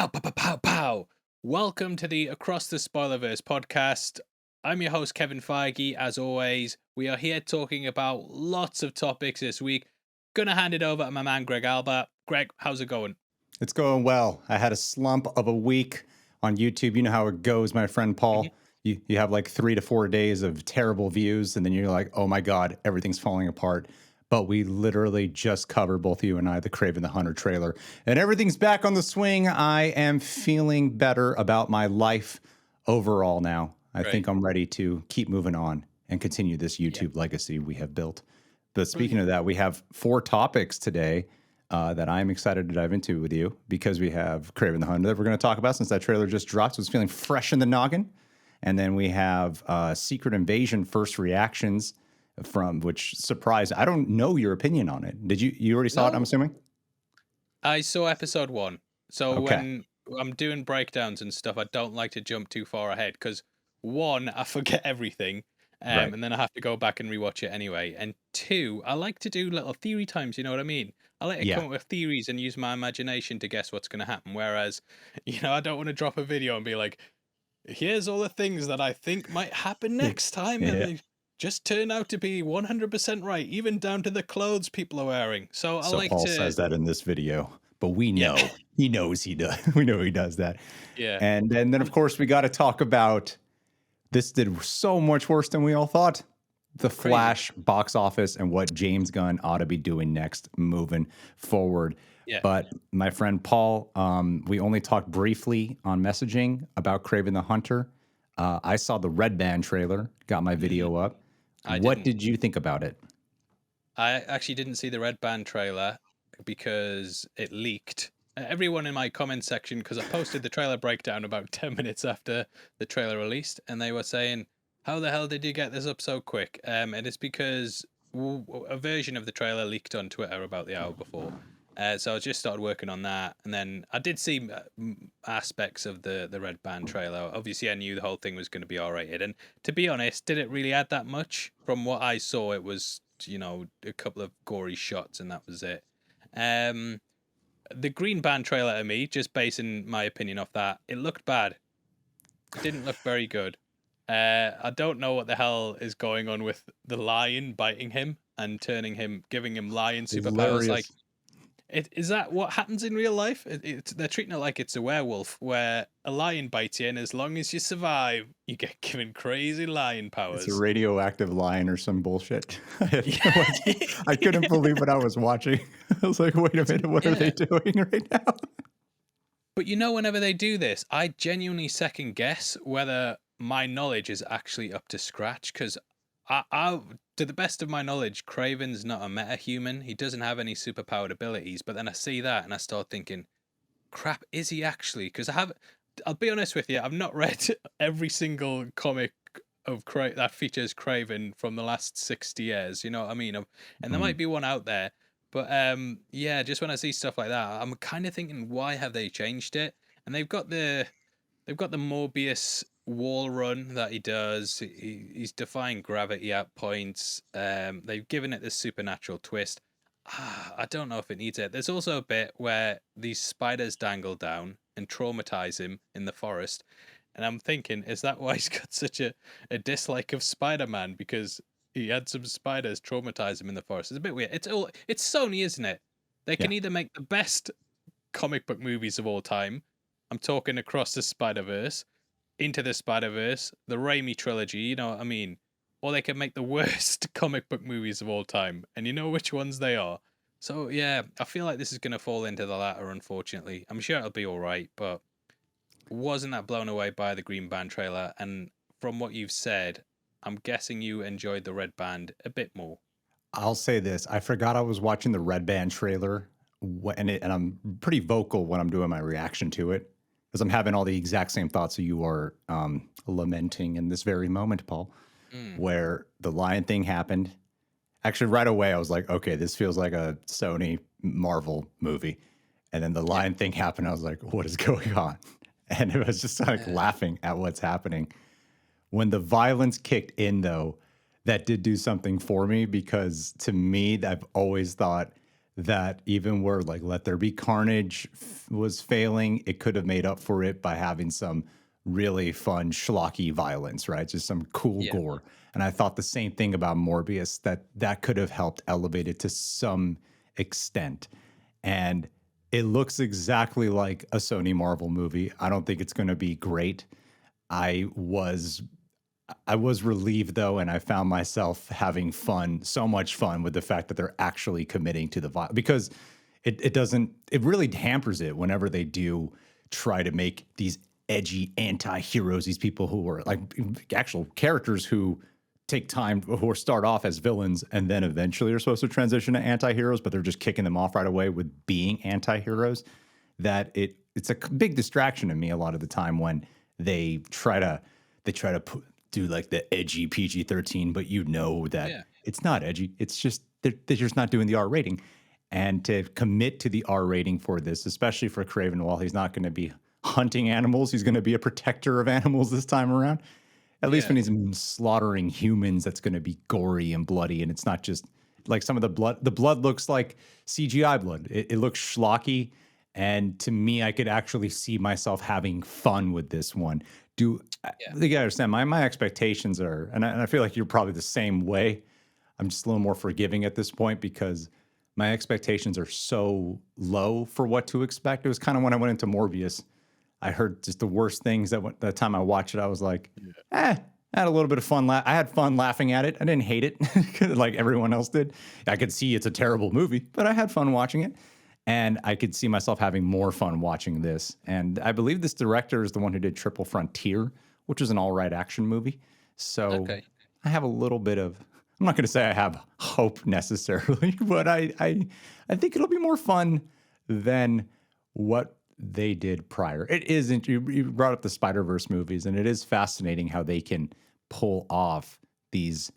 Pow, pow, pow, pow, pow. Welcome to the Across the Spoilerverse podcast. I'm your host, Kevin Feige. As always, we are here talking about lots of topics this week. Gonna hand it over to my man, Greg Albert. Greg, how's it going? It's going well. I had a slump of a week on YouTube. You know how it goes, my friend Mhm. Paul. You have like 3 to 4 days of terrible views, and then you're like, oh my God, everything's falling apart. But we literally just covered, both you and I, the Kraven the Hunter trailer, and everything's back on the swing. I am feeling better about my life overall now. I Great. think I'm ready to keep moving on and continue this Yeah. YouTube legacy we have built. But speaking Brilliant. of that, we have 4 topics today that I'm excited to dive into with you because we have Kraven the Hunter that we're going to talk about since that trailer just dropped. So it's feeling fresh in the noggin. And then we have Secret Invasion first reactions from which surprised. I don't know your opinion on it. Did you already saw it, I'm No, assuming? I saw episode one. So Okay. when I'm doing breakdowns and stuff, I don't like to jump too far ahead because one, I forget everything, Right. and then I have to go back and rewatch it anyway. And two, I like to do little theory times. You know what I mean? I like to Yeah. come up with theories and use my imagination to guess what's going to happen. Whereas, I don't want to drop a video and be like, "Here's all the things that I think might happen Yeah. next time," and Yeah. they just turn out to be 100% right, even down to the clothes people are wearing. So I So like Paul to, says that in this video, but we yeah, know he knows he does. We know he does that. yeah. And then of course we got to talk about this did so much worse than we all thought. The Crazy. Flash box office and what James Gunn ought to be doing next moving forward. Yeah. But my friend Paul, we only talked briefly on messaging about Kraven the Hunter. I saw the Red Band trailer, got my Mm, video up. I What didn't. did you think about it? I actually didn't see the Red Band trailer because it leaked. Everyone in my comment section, because I posted the trailer breakdown about 10 minutes after the trailer released, and they were saying, "How the hell did you get this up so quick?" And it's because a version of the trailer leaked on Twitter about the hour before. So I just started working on that, and then I did see aspects of the Red Band trailer. Obviously, I knew the whole thing was going to be R-rated, and to be honest, did it really add that much? From what I saw, it was a couple of gory shots, and that was it. Um, the Green Band trailer to me, just basing my opinion off that, it looked bad. It didn't look very good. I don't know what the hell is going on with the lion biting him and giving him lion superpowers. Like, Hilarious. is that what happens in real life? They're treating it like it's a werewolf, where a lion bites you, and as long as you survive, you get given crazy lion It's a powers. radioactive line or some bullshit. I had no Yeah, idea. I couldn't believe what I was watching. I was like, wait a minute, what are they yeah. doing right now? But whenever they do this, I genuinely second guess whether my knowledge is actually up to scratch. Because to the best of my knowledge, Craven's not a metahuman. He doesn't have any superpowered abilities. But then I see that and I start thinking, crap, is he actually? Because I'll be honest with you, I've not read every single comic that features Craven from the last 60 years. You know what I mean? And there Mhm. might be one out there, but yeah, just when I see stuff like that, I'm kind of thinking, why have they changed it? And they've got the Morbius wall run that he does. He's defying gravity at points. They've given it this supernatural twist. I don't know if it needs it. There's also a bit where these spiders dangle down and traumatize him in the forest. And I'm thinking, is that why he's got such a dislike of Spider-Man? Because he had some spiders traumatize him in the forest. It's a bit weird. It's Sony, isn't it? They Yeah. can either make the best comic book movies of all time. I'm talking across the Spider-Verse, Into the Spider-Verse, the Raimi trilogy, you know what I mean? Or they can make the worst comic book movies of all time, and you know which ones they are. So yeah, I feel like this is going to fall into the latter, unfortunately. I'm sure it'll be all right, but wasn't that blown away by the Green Band trailer? And from what you've said, I'm guessing you enjoyed the Red Band a bit more. I'll say this. I forgot I was watching the Red Band trailer and I'm pretty vocal when I'm doing my reaction to it because I'm having all the exact same thoughts that you are lamenting in this very moment, Paul, Mm, where the lion thing happened. Actually, right away, I was like, okay, this feels like a Sony Marvel movie. And then the yeah. lion thing happened. I was like, what is going on? And it was just like Uh, laughing at what's happening. When the violence kicked in, though, that did do something for me because to me, I've always thought that even where like Let There Be Carnage was failing, it could have made up for it by having some really fun schlocky violence, right? Just some cool Yeah. gore. And I thought the same thing about Morbius, that that could have helped elevate it to some extent. And it looks exactly like a Sony Marvel movie. I don't think it's going to be great. I was I was relieved though, and I found myself having fun, so much fun with the fact that they're actually committing to the violence, because it doesn't, it really hampers it whenever they do try to make these edgy anti-heroes, these people who are like actual characters who take time, who start off as villains and then eventually are supposed to transition to anti-heroes, but they're just kicking them off right away with being anti-heroes. That it's a big distraction to me a lot of the time when they try to do like the edgy PG-13, but you know that Yeah. it's not edgy. It's just they're just not doing the R rating. And to commit to the R rating for this, especially for Kraven, while he's not going to be hunting animals, he's going to be a protector of animals this time around. At least Yeah. when he's slaughtering humans, that's going to be gory and bloody, and it's not just like some of the blood. The blood looks like CGI blood. It looks schlocky, and to me, I could actually see myself having fun with this one. Do Yeah. you gotta understand? My expectations are, and I feel like you're probably the same way. I'm just a little more forgiving at this point because my expectations are so low for what to expect. It was kind of when I went into Morbius, I heard just the worst things the time I watched it. I was like, Yeah. I had a little bit of fun. I had fun laughing at it. I didn't hate it like everyone else did. I could see it's a terrible movie, but I had fun watching it. And I could see myself having more fun watching this. And I believe this director is the one who did Triple Frontier, which is an all right action movie. So Okay. I have a little bit of, I'm not going to say I have hope necessarily, but I think it'll be more fun than what they did prior. It isn't, you brought up the Spider-Verse movies, and it is fascinating how they can pull off these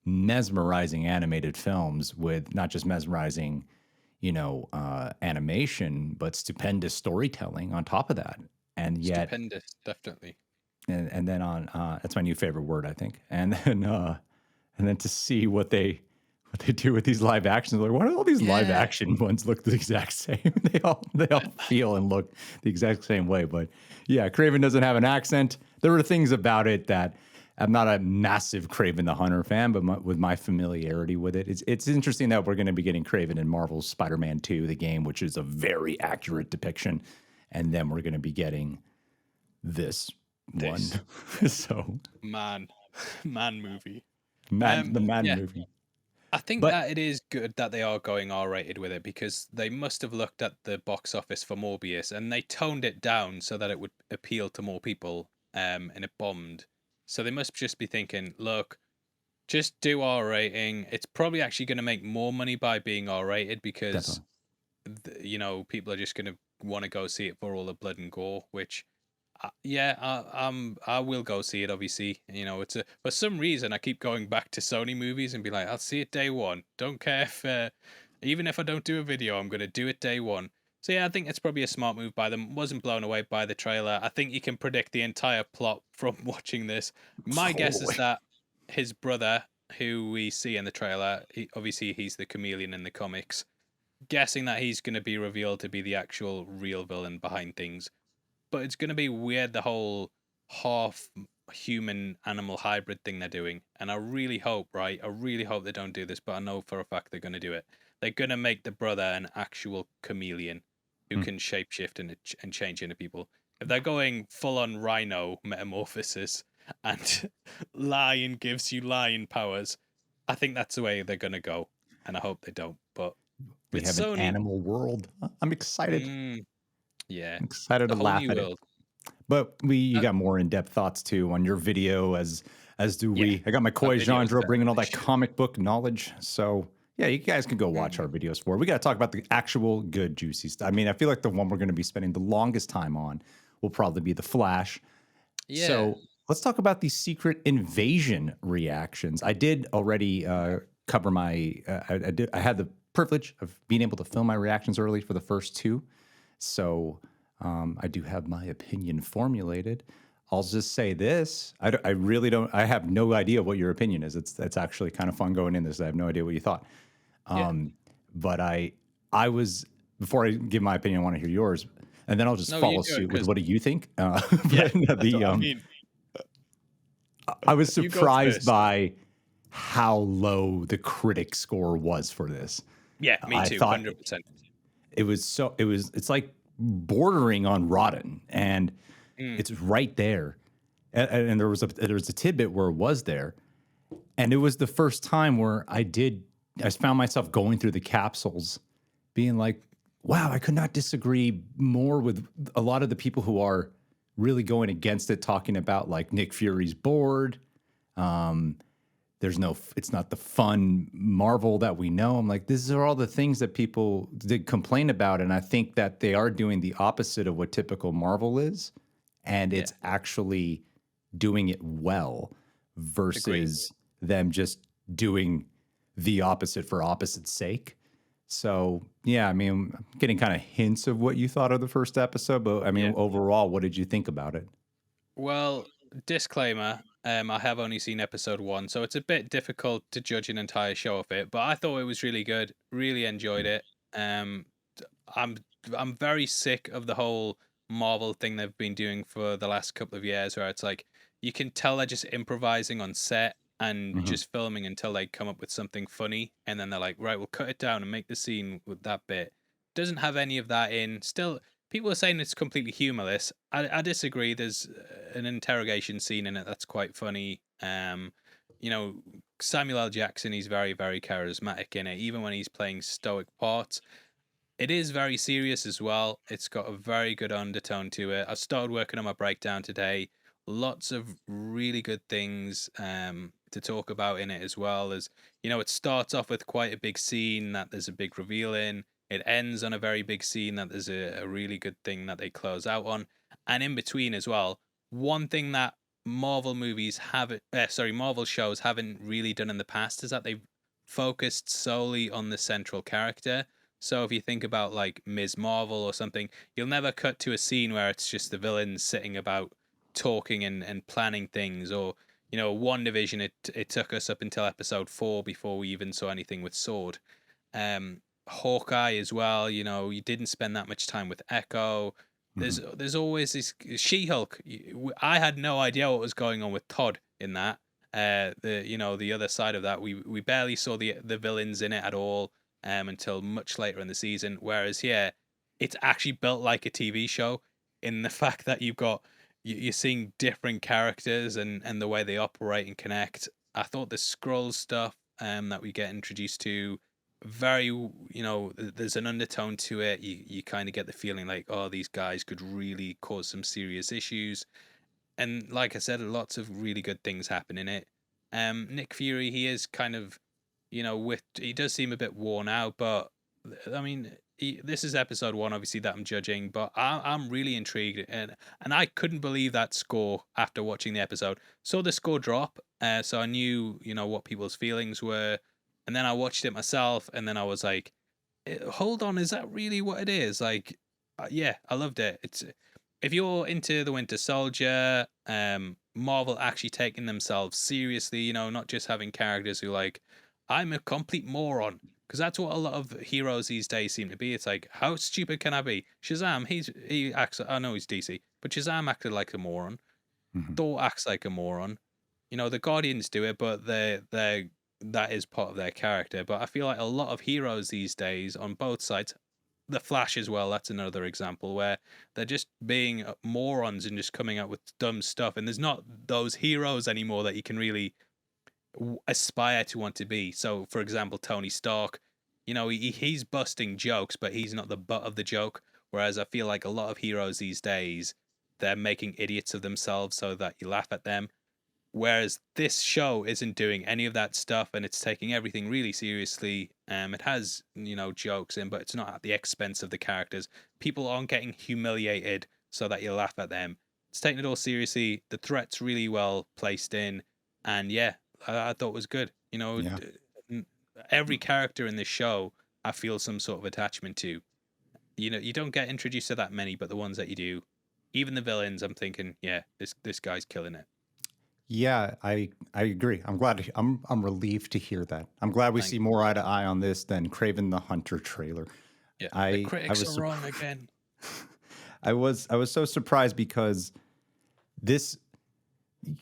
mesmerizing animated films with not just mesmerizing, animation, but stupendous storytelling on top of that. And yet, Stupendous, definitely. and then on, that's my new favorite word, I think. And then to see what they do with these live actions, like, why do all these live Yeah. action ones look the exact same? They all feel and look the exact same way. But yeah, Craven doesn't have an accent. There were things about it that I'm not a massive Craven the Hunter fan, but with my familiarity with it, it's interesting that we're going to be getting Craven in Marvel's Spider-Man 2, the game, which is a very accurate depiction, and then we're going to be getting this one. This. Yeah. So Man. Man movie. the Madden Yeah. movie, I think but that it is good that they are going R-rated with it because they must have looked at the box office for Morbius and they toned it down so that it would appeal to more people, and it bombed. So they must just be thinking, look, just do R rating. It's probably actually going to make more money by being R rated because definitely. people are just going to want to go see it for all the blood and gore, which yeah, I will go see it. Obviously, it's a for some reason I keep going back to Sony movies and be like, I'll see it day one. Don't care if even if I don't do a video, I'm gonna do it day one. So yeah, I think it's probably a smart move by them. Wasn't blown away by the trailer. I think you can predict the entire plot from watching this. My guess is Totally. that his brother, who we see in the trailer, obviously he's the chameleon in the comics. Guessing that he's going to be revealed to be the actual real villain behind things, but it's going to be weird, the whole half human animal hybrid thing they're doing. And I really hope, right? I really hope they don't do this, but I know for a fact they're going to do it. They're going to make the brother an actual chameleon who Mm. can shapeshift and change into people. If they're going full on rhino metamorphosis and lion gives you lion powers, I think that's the way they're going to go. And I hope they don't. But We with have an Sony, animal world. I'm excited. mm, yeah, I'm excited the to whole laugh new at it. world. But you Uh, got more in-depth thoughts too on your video, as do yeah, we. I got my my Koi videos Jandro bringing all definitely that should. comic book knowledge. So yeah, you guys can go watch our Mhm. videos for. We got to talk about the actual good juicy stuff. I mean, I feel like the one we're going to be spending the longest time on will probably be the Flash. Yeah. So let's talk about the Secret Invasion reactions. I did already cover my. I did. I had the privilege of being able to film my reactions early for the first two, so I do have my opinion formulated. I'll just say this: I really don't. I have no idea what your opinion is. It's actually kind of fun going in this. I have no idea what you thought. Yeah. Um, but I was before I give my opinion, I want to hear yours, and then I'll just No, you follow do it suit with because what do you think? yeah, But no, that's what I mean. I was You go surprised first. by how low the critic score was for this. Yeah, me I too, thought 100%. it's like bordering on rotten, and Mm, it's right there. And there was a tidbit where it was there, and it was the first time where I found myself going through the capsules, being like, wow, I could not disagree more with a lot of the people who are really going against it, talking about like Nick Fury's bored. Um, it's not the fun Marvel that we know. I'm like, these are all the things that people did complain about. And I think that they are doing the opposite of what typical Marvel is. And yeah, it's actually doing it well agree. versus them just doing the opposite for opposite's sake. So, yeah, I mean, I'm getting kind of hints of what you thought of the first episode, but I Yeah. mean, overall, what did you think about it? Well, disclaimer, I have only seen episode 1, so it's a bit difficult to judge an entire show of it, but I thought it was really good, really enjoyed it. Um, I'm I'm very sick of the whole Marvel thing they've been doing for the last couple of years, where it's like you can tell they're just improvising on set and Hmm. just filming until they come up with something funny, and then they're like, right, we'll cut it down and make the scene with that bit. Doesn't have any of that in. Still, people are saying it's completely humorless. I disagree. There's an interrogation scene in it that's quite funny. You know, Samuel L. Jackson, he's very, very charismatic in it, even when he's playing stoic parts. It is very serious as well. It's got a very good undertone to it. I started working on my breakdown today. Lots of really good things to talk about in it as well. As you know, it starts off with quite a big scene that there's a big reveal in. It ends on a very big scene that there's a really good thing that they close out on, and in between as well. One thing that Marvel shows haven't really done in the past is that they've focused solely on the central character. So if you think about like Ms. Marvel or something, you'll never cut to a scene where it's just the villains sitting about talking and planning things. Or One Division, it took us up until episode 4 before we even saw anything with Sword. Hawkeye as well. You didn't spend that much time with Echo. Hmm. There's always this She-Hulk. I had no idea what was going on with Todd in that. The other side of that, we barely saw the villains in it at all until much later in the season. Whereas here, it's actually built like a TV show in the fact that you're seeing different characters and the way they operate and connect. I thought the scroll stuff that we get introduced to very there's an undertone to it. You kind of get the feeling like, oh, these guys could really cause some serious issues, and like I said, lots of really good things happen in it. Nick Fury, he is kind of, he does seem a bit worn out, but I mean, this is episode 1, obviously, that I'm judging, but I'm really intrigued, and I couldn't believe that score after watching the episode. Saw the score drop, so I knew, what people's feelings were, and then I watched it myself, and then I was like, hold on, is that really what it is? Like, yeah, I loved it. It's If you're into the Winter Soldier, Marvel actually taking themselves seriously, not just having characters who like, I'm a complete moron. Because that's what a lot of heroes these days seem to be. It's like, how stupid can I be? Shazam, he acts. I know he's DC, but Shazam acted like a moron. Hmm. Thor acts like a moron. The Guardians do it, but they that is part of their character. But I feel like a lot of heroes these days on both sides, the Flash as well. That's another example where they're just being morons and just coming out with dumb stuff. And there's not those heroes anymore that you can really aspire to want to be. So, for example, Tony Stark, he's busting jokes, but he's not the butt of the joke. Whereas I feel like a lot of heroes these days, they're making idiots of themselves so that you laugh at them. Whereas this show isn't doing any of that stuff, and it's taking everything really seriously. It has jokes in, but it's not at the expense of the characters. People aren't getting humiliated so that you laugh at them. It's taking it all seriously. The threat's really well placed in, and yeah, I thought it was good. Yeah. Every character in this show, I feel some sort of attachment to. You don't get introduced to that many, but the ones that you do, even the villains, I'm thinking, yeah, this guy's killing it. Yeah, I agree. I'm relieved to hear that. I'm glad we Thank see more eye to eye on this than Kraven the Hunter trailer. Yeah, the I critics was are wrong again. I was so surprised because this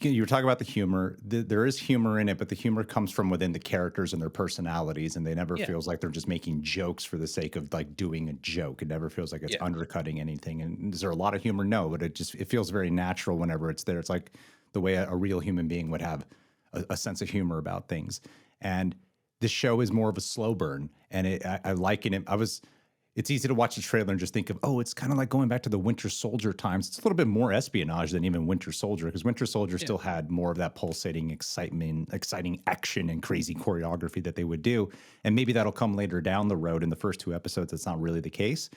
you were talking about the humor. There is humor in it, but the humor comes from within the characters and their personalities, and they never Yeah, feels like they're just making jokes for the sake of like doing a joke. It never feels like it's yeah, undercutting anything. And is there a lot of humor? No, but it feels very natural whenever it's there. It's like the way a real human being would have a sense of humor about things. And the show is more of a slow burn, and I liken it. It's easy to watch the trailer and just think of, oh, it's kind of like going back to the Winter Soldier times. It's a little bit more espionage than even Winter Soldier, because Winter Soldier yeah, still had more of that pulsating excitement, exciting action and crazy choreography that they would do. And maybe that'll come later down the road. In the first 2 episodes, it's not really the case.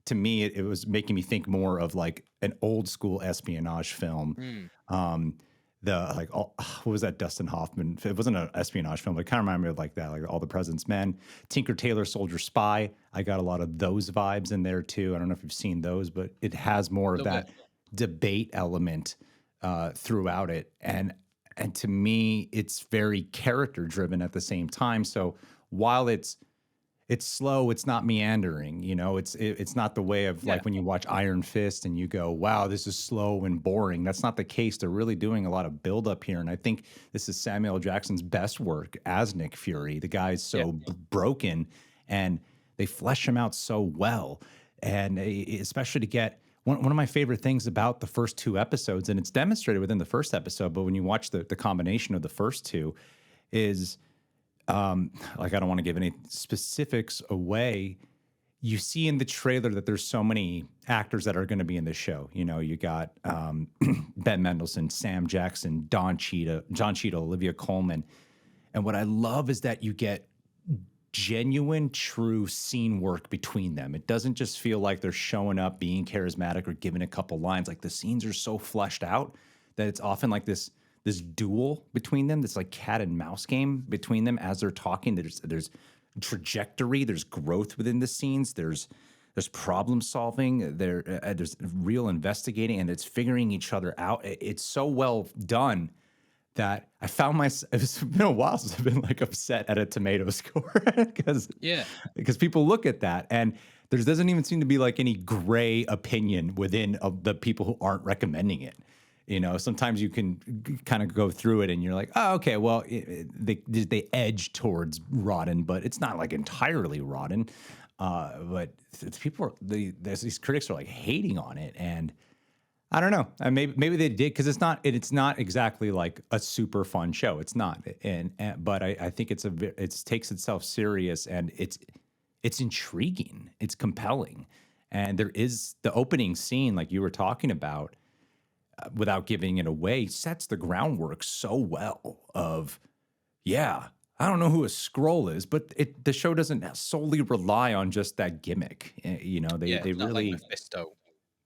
To me, it was making me think more of like an old school espionage film. mm, Um, the like all, what was that Dustin Hoffman? It wasn't an espionage film, but it kind of reminded me of like that, like All the President's Men, Tinker Tailor Soldier Spy. I got a lot of those vibes in there too. I don't know if you've seen those, but it has more of little bit. that debate element throughout it, and to me, it's very character driven at the same time. So while it's slow, it's not meandering, it's not the way of Yeah, like when you watch Iron Fist and you go, wow, this is slow and boring. That's not the case. They're really doing a lot of build up here, and I think this is Samuel L. Jackson's best work as Nick Fury. The guy's yeah, so broken, and they flesh him out so well. And especially to get one of my favorite things about the first 2 episodes, and it's demonstrated within the first episode, but when you watch the combination of the first two, is like I don't want to give any specifics away. You see in the trailer that there's so many actors that are going to be in the show. You got Ben Mendelsohn, Sam Jackson, John Cheadle, Olivia Colman. And what I love is that you get genuine, true scene work between them. It doesn't just feel like they're showing up, being charismatic, or giving a couple lines. Like the scenes are so fleshed out that it's often like this duel between them, this like cat and mouse game between them as they're talking. There's trajectory, there's growth within the scenes, there's problem solving, there's real investigating, and it's figuring each other out. It's so well done that I found myself. It's been a while since I've been like upset at a tomato score because yeah, people look at that and there doesn't even seem to be like any gray opinion within of the people who aren't recommending it. Sometimes you can kind of go through it and you're like, oh, okay, well, they edge towards rotten, but it's not like entirely rotten. But people these critics are like hating on it, and I don't know. Maybe they did because it's not exactly like a super fun show. It's not, but I think it takes itself serious, and it's intriguing. It's compelling, and there is the opening scene like you were talking about, without giving it away, sets the groundwork so well. Of yeah, I don't know who a scroll is, but the show doesn't solely rely on just that gimmick. They yeah. they It's not like really. Mephisto.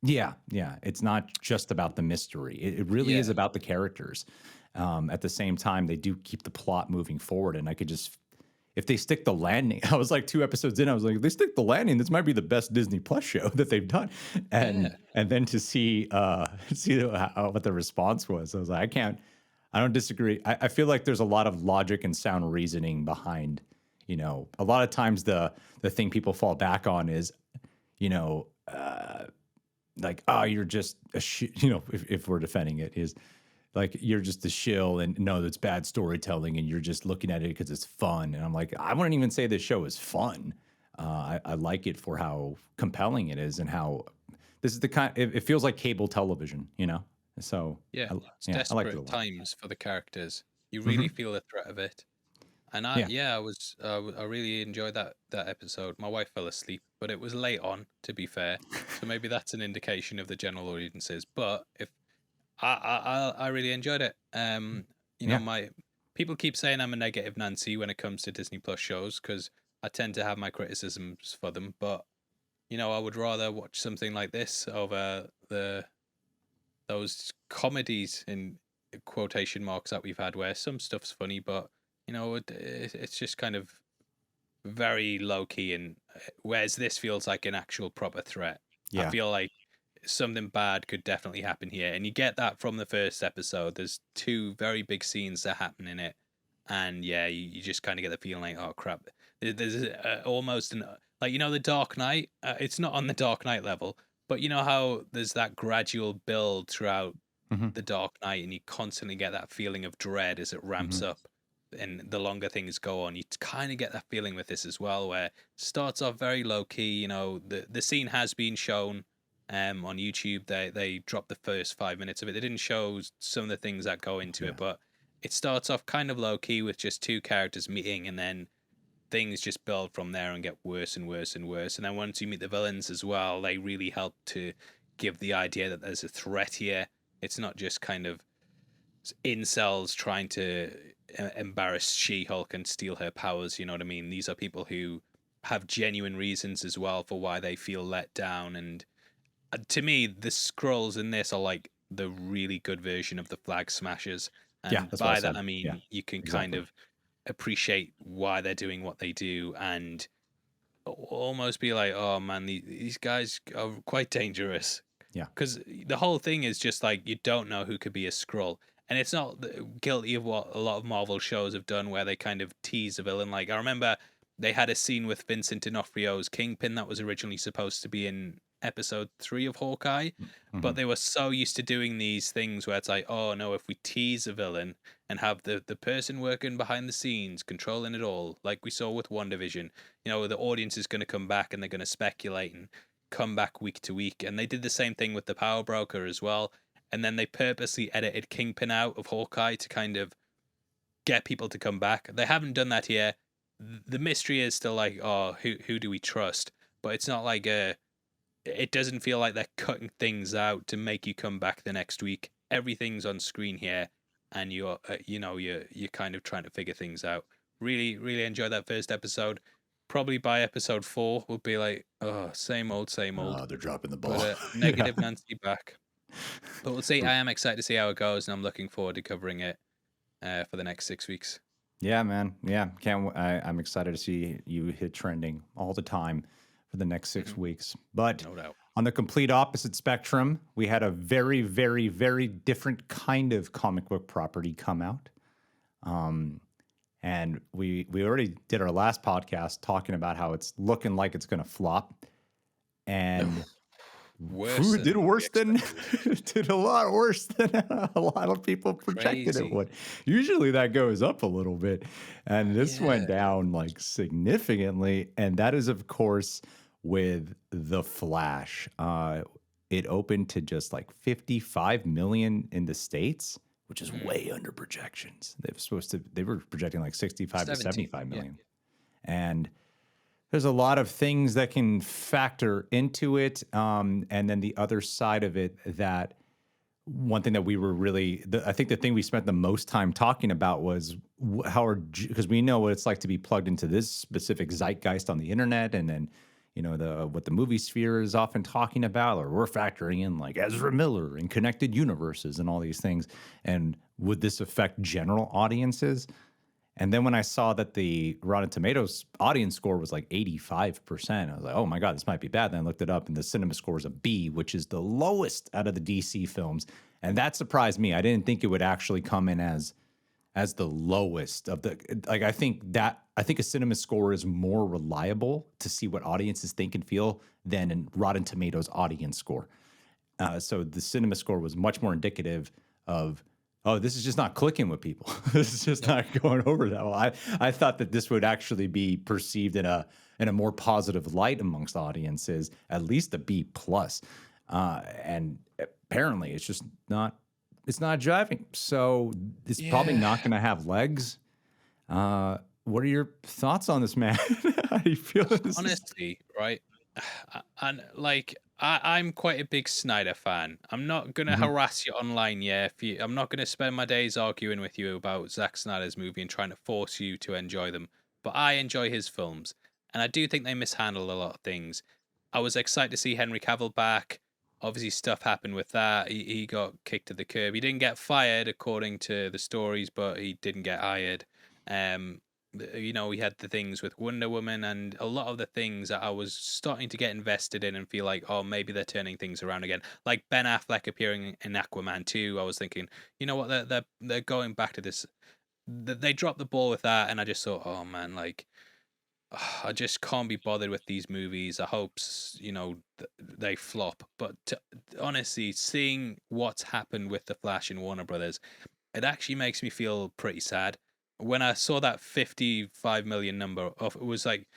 Yeah, yeah. It's not just about the mystery. It really is Yeah, about the characters. At the same time, they do keep the plot moving forward. And I could just, if they stick the landing, I was like 2 episodes in, I was like, if they stick the landing, this might be the best Disney Plus show that they've done. yeah, And then to see what the response was, I was like, I don't disagree. I feel like there's a lot of logic and sound reasoning behind. A lot of times the thing people fall back on is, you know. Like, oh, you're just if we're defending it, is like you're just a shill, and no, that's bad storytelling, and you're just looking at it because it's fun. And I'm like, I wouldn't even say this show is fun. I like it for how compelling it is, and how this is the kind. It feels like cable television. So yeah. It's yeah, I liked it a desperate lot. times for the characters. You really Hmm. feel the threat of it. And Yeah, I really enjoyed that episode. My wife fell asleep, but it was late on, to be fair. So maybe that's an indication of the general audiences. But if I really enjoyed it. yeah, My people keep saying I'm a negative Nancy when it comes to Disney Plus shows because I tend to have my criticisms for them. But I would rather watch something like this over those comedies in quotation marks that we've had, where some stuff's funny, but it's just kind of very low key. And whereas this feels like an actual proper threat. I yeah. feel like something bad could definitely happen here, and you get that from the first episode. There's two very big scenes that happen in it, and yeah, you just kind of get the feeling like, oh crap, there's almost an Like, the Dark Knight, it's not on the Dark Knight level, but you know how there's that gradual build throughout Hmm. the Dark Knight, and you constantly get that feeling of dread as it ramps Hmm. up, and the longer things go on, you kind of get that feeling with this as well, where it starts off very low key. The scene has been shown on YouTube. They dropped the first 5 minutes of it. They didn't show some of the things that go into Yeah. it, but it starts off kind of low key with just two characters meeting, and then things just build from there and get worse and worse and worse. And then once you meet the villains as well, they really help to give the idea that there's a threat here. It's not just kind of incels trying to embarrass She-Hulk and steal her powers. You know what I mean? These are people who have genuine reasons as well for why they feel let down. And to me, the scrolls in this are like the really good version of the Flag Smashers. Yeah, And that's what I by that, said. I Yeah, mean you can kind exactly. of appreciate why they're doing what they do and almost be like, oh man, these guys are quite dangerous. Yeah. Because the whole thing is just like you don't know who could be a Skrull, and it's not guilty of what a lot of Marvel shows have done, where they kind of tease a villain. Like I remember they had a scene with Vincent D'Onofrio's Kingpin that was originally supposed to be in episode 3 of Hawkeye, Hmm. but they were so used to doing these things where it's like, oh no, if we tease a villain and have the person working behind the scenes controlling it all, like we saw with WandaVision, the audience is going to come back and they're going to speculate and come back week to week. And they did the same thing with the Power Broker as well. And then they purposely edited Kingpin out of Hawkeye to kind of get people to come back. They haven't done that here. The mystery is still like, oh, who do we trust? But it's not like it doesn't feel like they're cutting things out to make you come back the next week. Everything's on screen here, and you're kind of trying to figure things out. Really, really enjoyed that first episode. Probably by episode 4, we'll be like, oh, same old, same old. Oh, they're dropping the But ball. Yeah. negative Nancy back. But we'll see. I am excited to see how it goes, and I'm looking forward to covering it for the next 6 weeks. Yeah, man. Yeah, I'm excited to see you hit trending all the time for the next six Hmm. weeks. But No doubt. on the complete opposite spectrum, we had a very, very, very different kind of comic book property come out. Um, and we already did our last podcast talking about how it's looking like it's going to flop, and Worse who did than we worse than expected. did a lot worse than a lot of people projected it Crazy. would. Usually that goes up a little bit, and this Yeah. went down like significantly. And that is, of course, with the Flash. It opened to just like 55 million in the States, which is Mm. way under projections. They were projecting like 65 to 70. 75 Yeah. million. And there's a lot of things that can factor into it. And then the other side of it, that one thing that we were really, I think the thing we spent the most time talking about was how, because we know what it's like to be plugged into this specific zeitgeist on the internet. And then, what the movie sphere is often talking about, or we're factoring in like Ezra Miller and connected universes and all these things. And would this affect general audiences? And then when I saw that the Rotten Tomatoes audience score was like 85%, I was like, oh my God, this might be bad. Then I looked it up, and the cinema score is a B, which is the lowest out of the DC films. And that surprised me. I didn't think it would actually come in as the lowest of the, like, I think a cinema score is more reliable to see what audiences think and feel than a Rotten Tomatoes audience score. So the cinema score was much more indicative of, oh, this is just not clicking with people. This is just Nope. not going over that well. I thought that this would actually be perceived in a more positive light amongst audiences, at least a B plus. And apparently it's just not, it's not driving. So it's probably Yeah. not going to have legs. What are your thoughts on this, man? How do you feel this is? Honestly, right? And like I'm quite a big Snyder fan. I'm not gonna Mhm. harass you online, yeah. I'm not gonna spend my days arguing with you about Zack Snyder's movie and trying to force you to enjoy them. But I enjoy his films, and I do think they mishandle a lot of things. I was excited to see Henry Cavill back. Obviously, stuff happened with that. He got kicked to the curb. He didn't get fired according to the stories, but he didn't get hired. Um, we had the things with Wonder Woman and a lot of the things that I was starting to get invested in and feel like, oh, maybe they're turning things around again. Like Ben Affleck appearing in Aquaman 2, I was thinking, you know what, they're going back to this. They dropped the ball with that, and I just thought, oh man, like I just can't be bothered with these movies. I hope they flop. But honestly, seeing what's happened with the Flash and Warner Brothers, it actually makes me feel pretty sad. When I saw that 55 million number of, it was like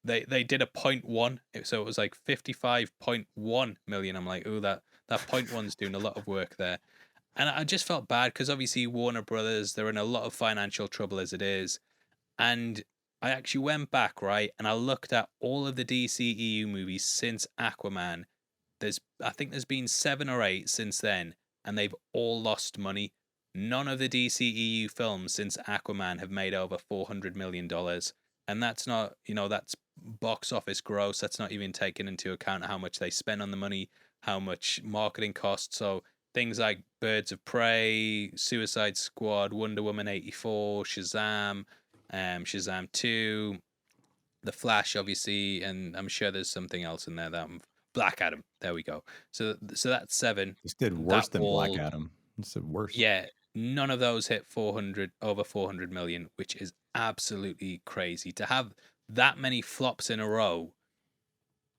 they did a point one, so it was like 55.1 million. I'm like, oh, that point one's doing a lot of work there, and I just felt bad because obviously Warner Brothers, they're in a lot of financial trouble as it is, and I actually went back, right, and I looked at all of the DCEU movies since Aquaman. I think there's been 7 or 8 since then, and they've all lost money. None of the DCEU films since Aquaman have made over $400 million, and that's not, that's box office gross. That's not even taking into account how much they spend on the money, how much marketing costs. So things like Birds of Prey, Suicide Squad, Wonder Woman 84, Shazam 2, The Flash, obviously, and I'm sure there's something else in there that Black Adam. There we go. So that's 7. This did That worse than Black all, Adam. This did worse. yeah, none of those hit 400 million, which is absolutely crazy to have that many flops in a row.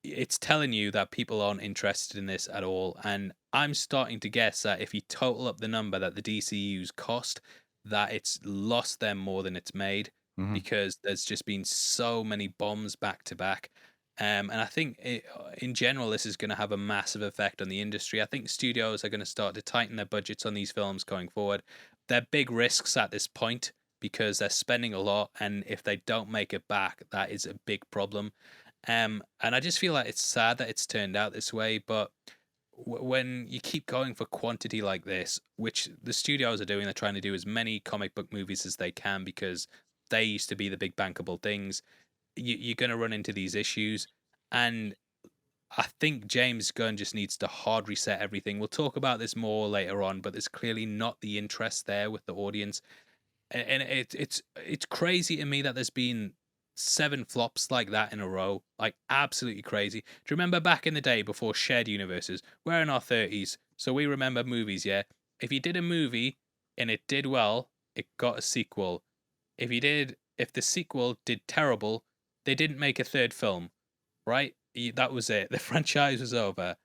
It's telling you that people aren't interested in this at all. And I'm starting to guess that if you total up the number that the DCU's cost, that it's lost them more than it's made, Hmm. because there's just been so many bombs back to back. And I think in general, this is going to have a massive effect on the industry. I think studios are going to start to tighten their budgets on these films going forward. They're big risks at this point because they're spending a lot. And if they don't make it back, that is a big problem. And I just feel like it's sad that it's turned out this way. But when you keep going for quantity like this, which the studios are doing, they're trying to do as many comic book movies as they can because they used to be the big bankable things. You're going to run into these issues. And I think James Gunn just needs to hard reset everything. We'll talk about this more later on, but there's clearly not the interest there with the audience, and it's crazy to me that there's been 7 flops like that in a row, like absolutely crazy. Do you remember back in the day before shared universes? We're in our 30s, so we remember movies. Yeah, if you did a movie and it did well, it got a sequel. If the sequel did terrible, they didn't make a third film, right? That was it. The franchise was over.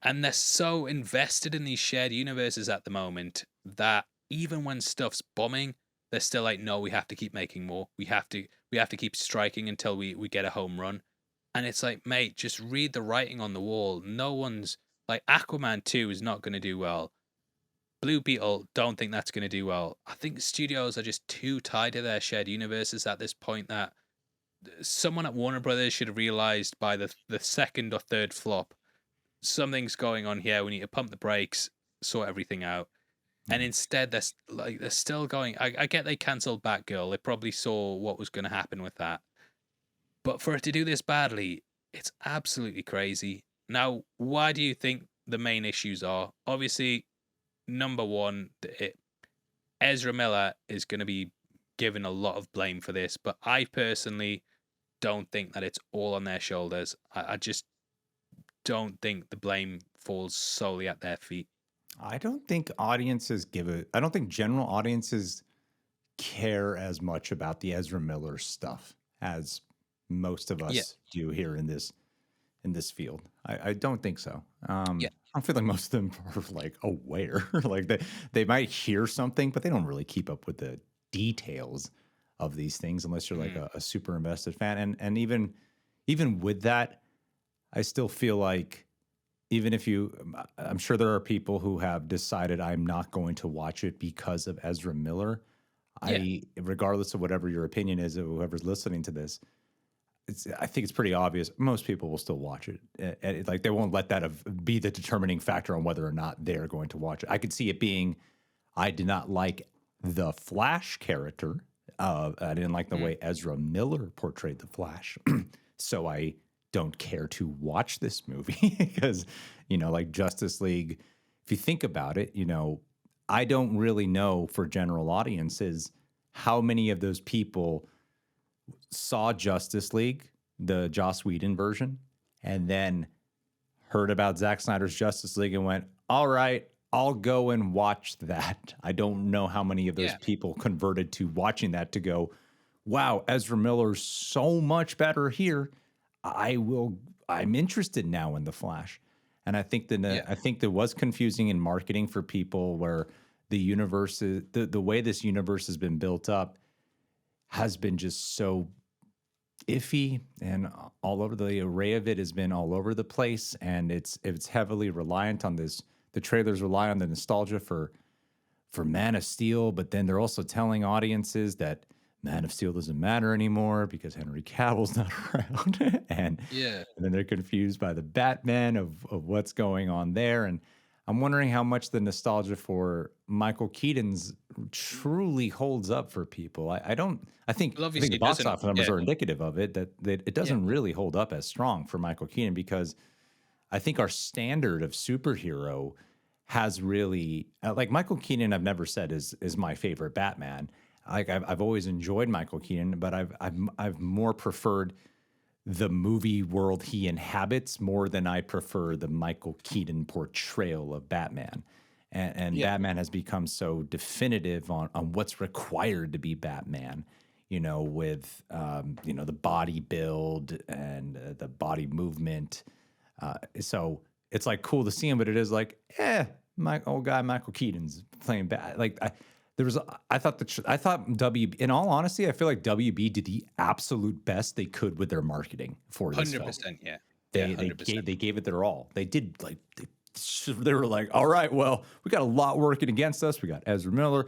And they're so invested in these shared universes at the moment that even when stuff's bombing, they're still like, no, we have to keep making more. We have to keep striking until we get a home run. And it's like, mate, just read the writing on the wall. No one's like, Aquaman 2 is not going to do well. Blue Beetle, don't think that's going to do well. I think studios are just too tied to their shared universes at this point that someone at Warner Brothers should have realized by the second or third flop, something's going on here. We need to pump the brakes, sort everything out. And Yeah. instead, they're still going. I get they cancelled Batgirl. They probably saw what was going to happen with that. But for it to do this badly, it's absolutely crazy. Now, why do you think the main issues are? Obviously, number one, Ezra Miller is going to be given a lot of blame for this. But I personally don't think that it's all on their shoulders. I just don't think the blame falls solely at their feet. I don't think audiences give it. I don't think general audiences care as much about the Ezra Miller stuff as most of Yeah, us do here in this field. I don't think so. yeah. I feel like most of them are like aware, like they might hear something, but they don't really keep up with the details of these things unless you're like Mm. a super invested fan. And even with that, I still feel like even if I'm sure there are people who have decided I'm not going to watch it because of Ezra Miller. Yeah. Regardless of whatever your opinion is of whoever's listening to this, I think it's pretty obvious. Most people will still watch it. Like they won't let that be the determining factor on whether or not they're going to watch it. I could see it being, I did not like the Flash character. I didn't like the Mm. way Ezra Miller portrayed the Flash. So I don't care to watch this movie because, like Justice League, if you think about it, I don't really know for general audiences how many of those people saw Justice League, the Joss Whedon version, and then heard about Zack Snyder's Justice League and went, all right, I'll go and watch that. I don't know how many of those Yeah. people converted to watching that to go, wow, Ezra Miller's so much better here. I will. I'm interested now in the Flash, and I think that Yeah. I think there was confusing in marketing for people where the universe is the way this universe has been built up has been just so iffy and all over. The array of it has been all over the place, and it's heavily reliant on this. The trailers rely on the nostalgia for Man of Steel, but then they're also telling audiences that Man of Steel doesn't matter anymore because Henry Cavill's not around, Yeah. and then they're confused by the Batman of what's going on there. And I'm wondering how much the nostalgia for Michael Keaton's truly holds up for people. I don't. Well, I think obviously the it box doesn't. office numbers Yeah. are indicative of it that it Yeah. doesn't really hold up as strong for Michael Keaton because I think our standard of superhero has really like Michael Keaton. I've never said is my favorite Batman. Like I've always enjoyed Michael Keaton, but I've more preferred the movie world he inhabits more than I prefer the Michael Keaton portrayal of Batman. And Yeah. Batman has become so definitive on what's required to be Batman, with the body build and the body movement. So it's like cool to see him, but it is like, my old guy Michael Keaton's playing bad. Like there was, I thought in all honesty, I feel like WB did the absolute best they could with their marketing for this film. 100%. Yeah. Yeah. They they 100%. gave they gave it their all. They did like they were like, all right, well, we got a lot working against us. We got Ezra Miller,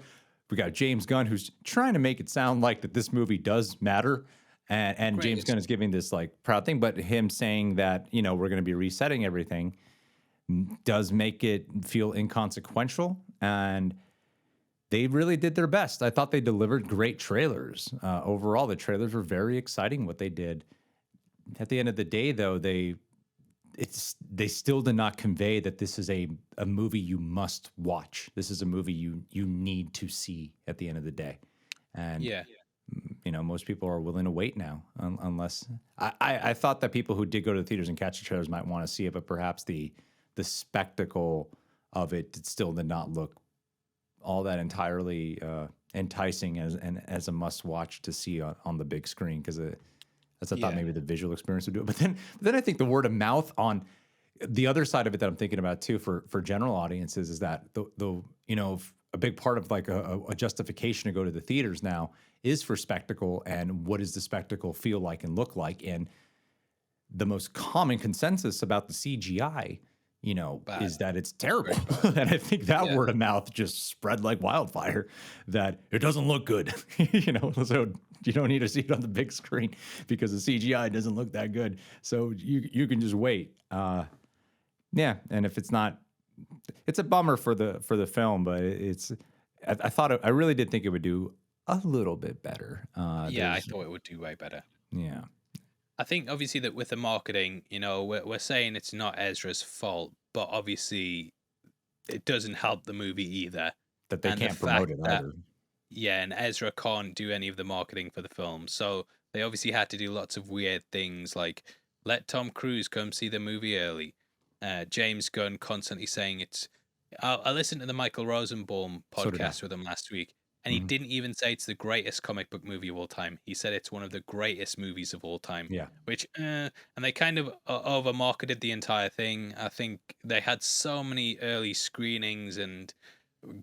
we got James Gunn, who's trying to make it sound like that this movie does matter. And James Gunn Greatest. is giving this like proud thing, but him saying that, we're going to be resetting everything does make it feel inconsequential. And they really did their best. I thought they delivered great trailers. Overall, the trailers were very exciting what they did. At the end of the day, though, they still did not convey that this is a movie you must watch. This is a movie you need to see at the end of the day. And Yeah. most people are willing to wait now, unless I thought that people who did go to the theaters and catch the trailers might want to see it, but perhaps the spectacle of it still did not look all that entirely enticing as a must watch to see on the big screen because as I thought Yeah. maybe the visual experience would do it. But then I think the word of mouth on the other side of it that I'm thinking about too for general audiences is that a big part of like a justification to go to the theaters now is for spectacle and what does the spectacle feel like and look like. And the most common consensus about the CGI, Bad. is that it's terrible. Very bad. And I think that Yeah. word of mouth just spread like wildfire that it doesn't look good, so you don't need to see it on the big screen because the CGI doesn't look that good. So you can just wait. Yeah. And if it's not, it's a bummer for the film, but I really did think it would do a little bit better. Yeah. I thought it would do way better. Yeah. I think obviously that with the marketing, we're saying it's not Ezra's fault, but obviously it doesn't help the movie either. That they And the can't promote fact it that, either. yeah, and Ezra can't do any of the marketing for the film. So they obviously had to do lots of weird things like let Tom Cruise come see the movie early. James Gunn constantly saying it's. I listened to the Michael Rosenbaum So did I. podcast with him last week, and he Mhm. didn't even say it's the greatest comic book movie of all time. He said it's one of the greatest movies of all time. Yeah. Which, and they kind of over marketed the entire thing. I think they had so many early screenings and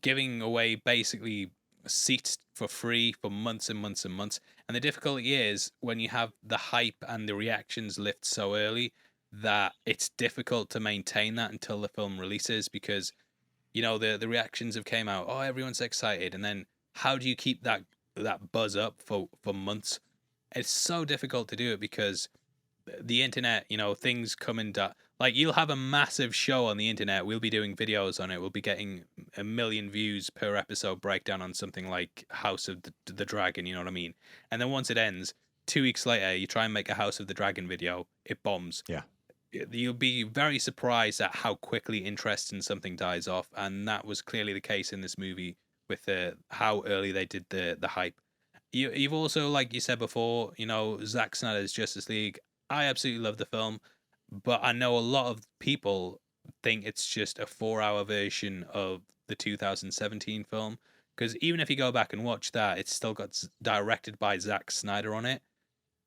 giving away basically seats for free for months and months and months. And the difficulty is when you have the hype and the reactions lift so early that it's difficult to maintain that until the film releases because the reactions have came out, oh, everyone's excited, and then how do you keep that buzz up for months? It's so difficult to do it because the internet, things come in like you'll have a massive show on the internet. We'll be doing videos on it. We'll be getting a million views per episode breakdown on something like House of the Dragon. You know what I mean? And then once it ends, 2 weeks later, you try and make a House of the Dragon video, it bombs. Yeah. You'll be very surprised at how quickly interest in something dies off, and that was clearly the case in this movie with how early they did the hype. You've also, like you said before, Zack Snyder's Justice League. I absolutely love the film, but I know a lot of people think it's just a 4-hour version of the 2017 film. because even if you go back and watch that, it's still got directed by Zack Snyder on it.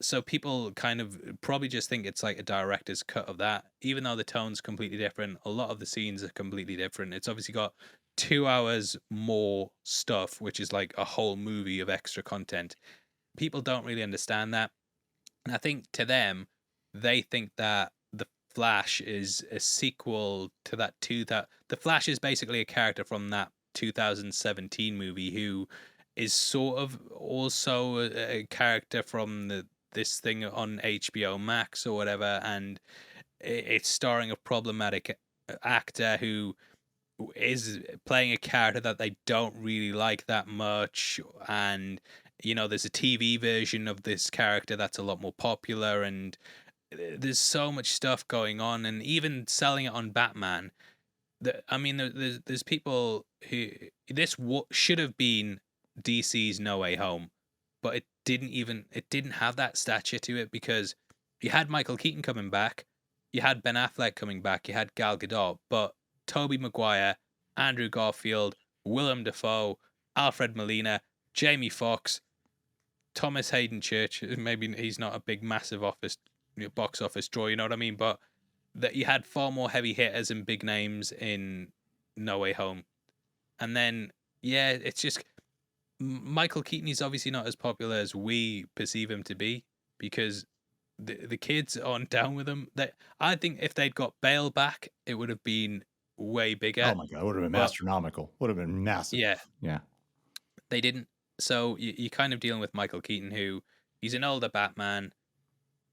So people kind of probably just think it's like a director's cut of that, even though the tone's completely different. A lot of the scenes are completely different. It's obviously got 2 hours more stuff, which is like a whole movie of extra content. People don't really understand that. And I think to them, they think that the Flash is a sequel to that the Flash is basically a character from that 2017 movie who is sort of also a character from this thing on HBO Max or whatever, and it's starring a problematic actor who is playing a character that they don't really like that much, and there's a TV version of this character that's a lot more popular, and there's so much stuff going on, and even selling it on Batman. I mean, there's people who should have been DC's No Way Home, but it didn't have that stature to it because you had Michael Keaton coming back, you had Ben Affleck coming back, you had Gal Gadot, but Tobey Maguire, Andrew Garfield, Willem Dafoe, Alfred Molina, Jamie Foxx, Thomas Hayden Church. Maybe he's not a big massive box office draw, you know what I mean? But that you had far more heavy hitters and big names in No Way Home, and then yeah, it's just Michael Keaton is obviously not as popular as we perceive him to be because the kids aren't down with him. That I think if they'd got Bale back, it would have been way bigger. Oh my god, it would have been But astronomical. Would have been massive. yeah, Yeah. they didn't. So you're kind of dealing with Michael Keaton, who he's an older Batman.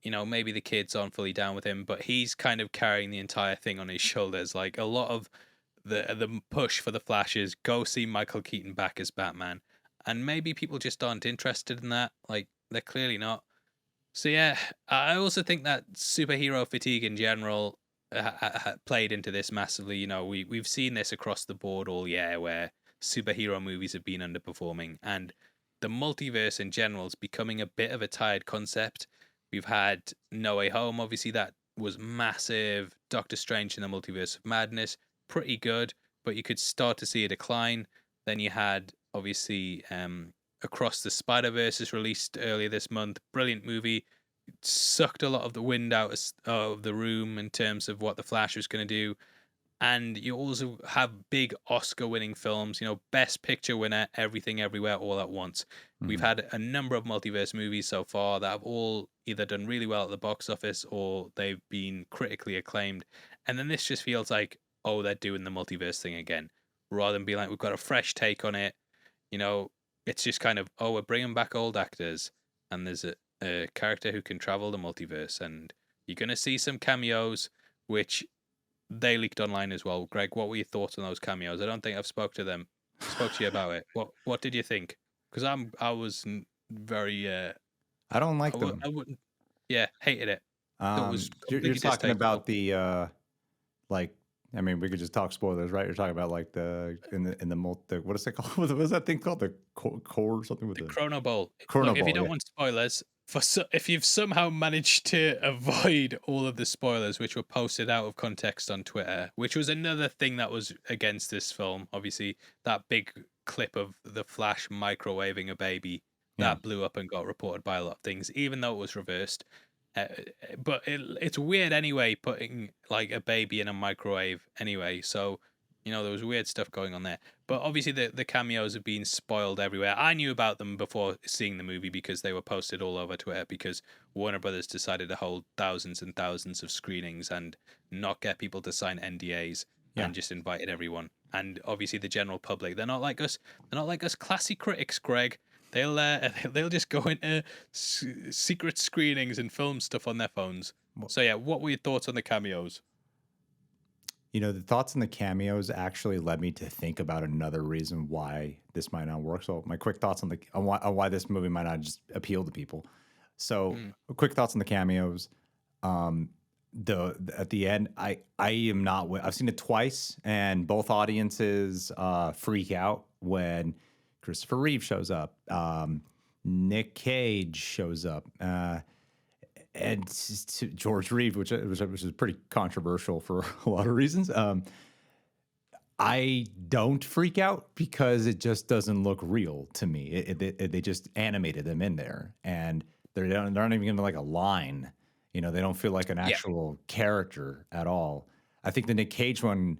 Maybe the kids aren't fully down with him, but he's kind of carrying the entire thing on his shoulders. Like a lot of the push for the Flash is go see Michael Keaton back as Batman, and maybe people just aren't interested in that. Like they're clearly not. So yeah, I also think that superhero fatigue in general played into this massively. We've seen this across the board all year, where superhero movies have been underperforming, and the multiverse in general is becoming a bit of a tired concept. We've had No Way Home, obviously that was massive. Doctor Strange in the Multiverse of Madness, pretty good, but you could start to see a decline. Then you had obviously Across the Spider-Verse is released earlier this month. Brilliant movie. It sucked a lot of the wind out of the room in terms of what the Flash was going to do. And you also have big Oscar-winning films. Best Picture winner, Everything Everywhere All at Once. We've Mhm. had a number of multiverse movies so far that have all either done really well at the box office or they've been critically acclaimed. And then this just feels like, oh, they're doing the multiverse thing again, rather than being like, we've got a fresh take on it. You know, it's just kind of, oh, we're bringing back old actors, and there's a character who can travel the multiverse, and you're gonna see some cameos, which they leaked online as well. Greg, what were your thoughts on those cameos? I don't think I've spoke to you about it. What did you think? Because I was very I don't like I them. wouldn't, yeah, hated it. That was You're completely talking about distasteful. the like. I mean, we could just talk spoilers, right? You're talking about like the what is it called? What is that thing called? The core or something with The the Chrono Bowl. Look, if you Chronoball. don't Yeah. want spoilers, if you've somehow managed to avoid all of the spoilers, which were posted out of context on Twitter, which was another thing that was against this film. Obviously, that big clip of the Flash microwaving a baby Yeah. that blew up and got reported by a lot of things, even though it was reversed. Uh, but it's weird anyway, putting like a baby in a microwave anyway. So there was weird stuff going on there. But obviously, the cameos have been spoiled everywhere. I knew about them before seeing the movie because they were posted all over Twitter because Warner Brothers decided to hold thousands and thousands of screenings and not get people to sign NDAs Yeah. and just invited everyone. And obviously, the general public, they're not like us. They're not like us classy critics, Greg. They'll just go into secret screenings and film stuff on their phones. Well, So yeah, what were your thoughts on the cameos? the thoughts on the cameos actually led me to think about another reason why this might not work. So, my quick thoughts on why this movie might not just appeal to people. So, Mm, quick thoughts on the cameos. Um, at the end, I am not. I've seen it twice, and both audiences freak out when Christopher Reeve shows up. Nick Cage shows up. And to George Reeve, which is pretty controversial for a lot of reasons. I don't freak out because it just doesn't look real to me. They just animated them in there, and they're not even gonna like a line. You know, they don't feel like an Yeah. actual character at all. I think the Nick Cage one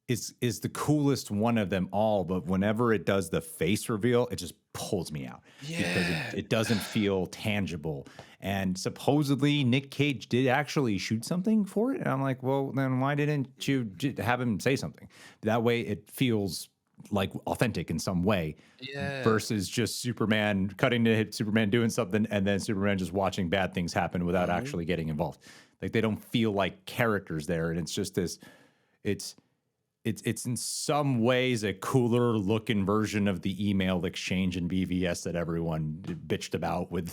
is the coolest one of them all, but whenever it does the face reveal, it just pulls me out because Yeah. it doesn't feel tangible. And supposedly Nick Cage did actually shoot something for it. And I'm like, well, then why didn't you have him say something? That way it feels like authentic in some way Yeah. versus just Superman cutting to hit Superman doing something and then Superman just watching bad things happen without Oh. actually getting involved. Like they don't feel like characters there. And it's just this, it's it's in some ways a cooler looking version of the email exchange in BVS that everyone bitched about with,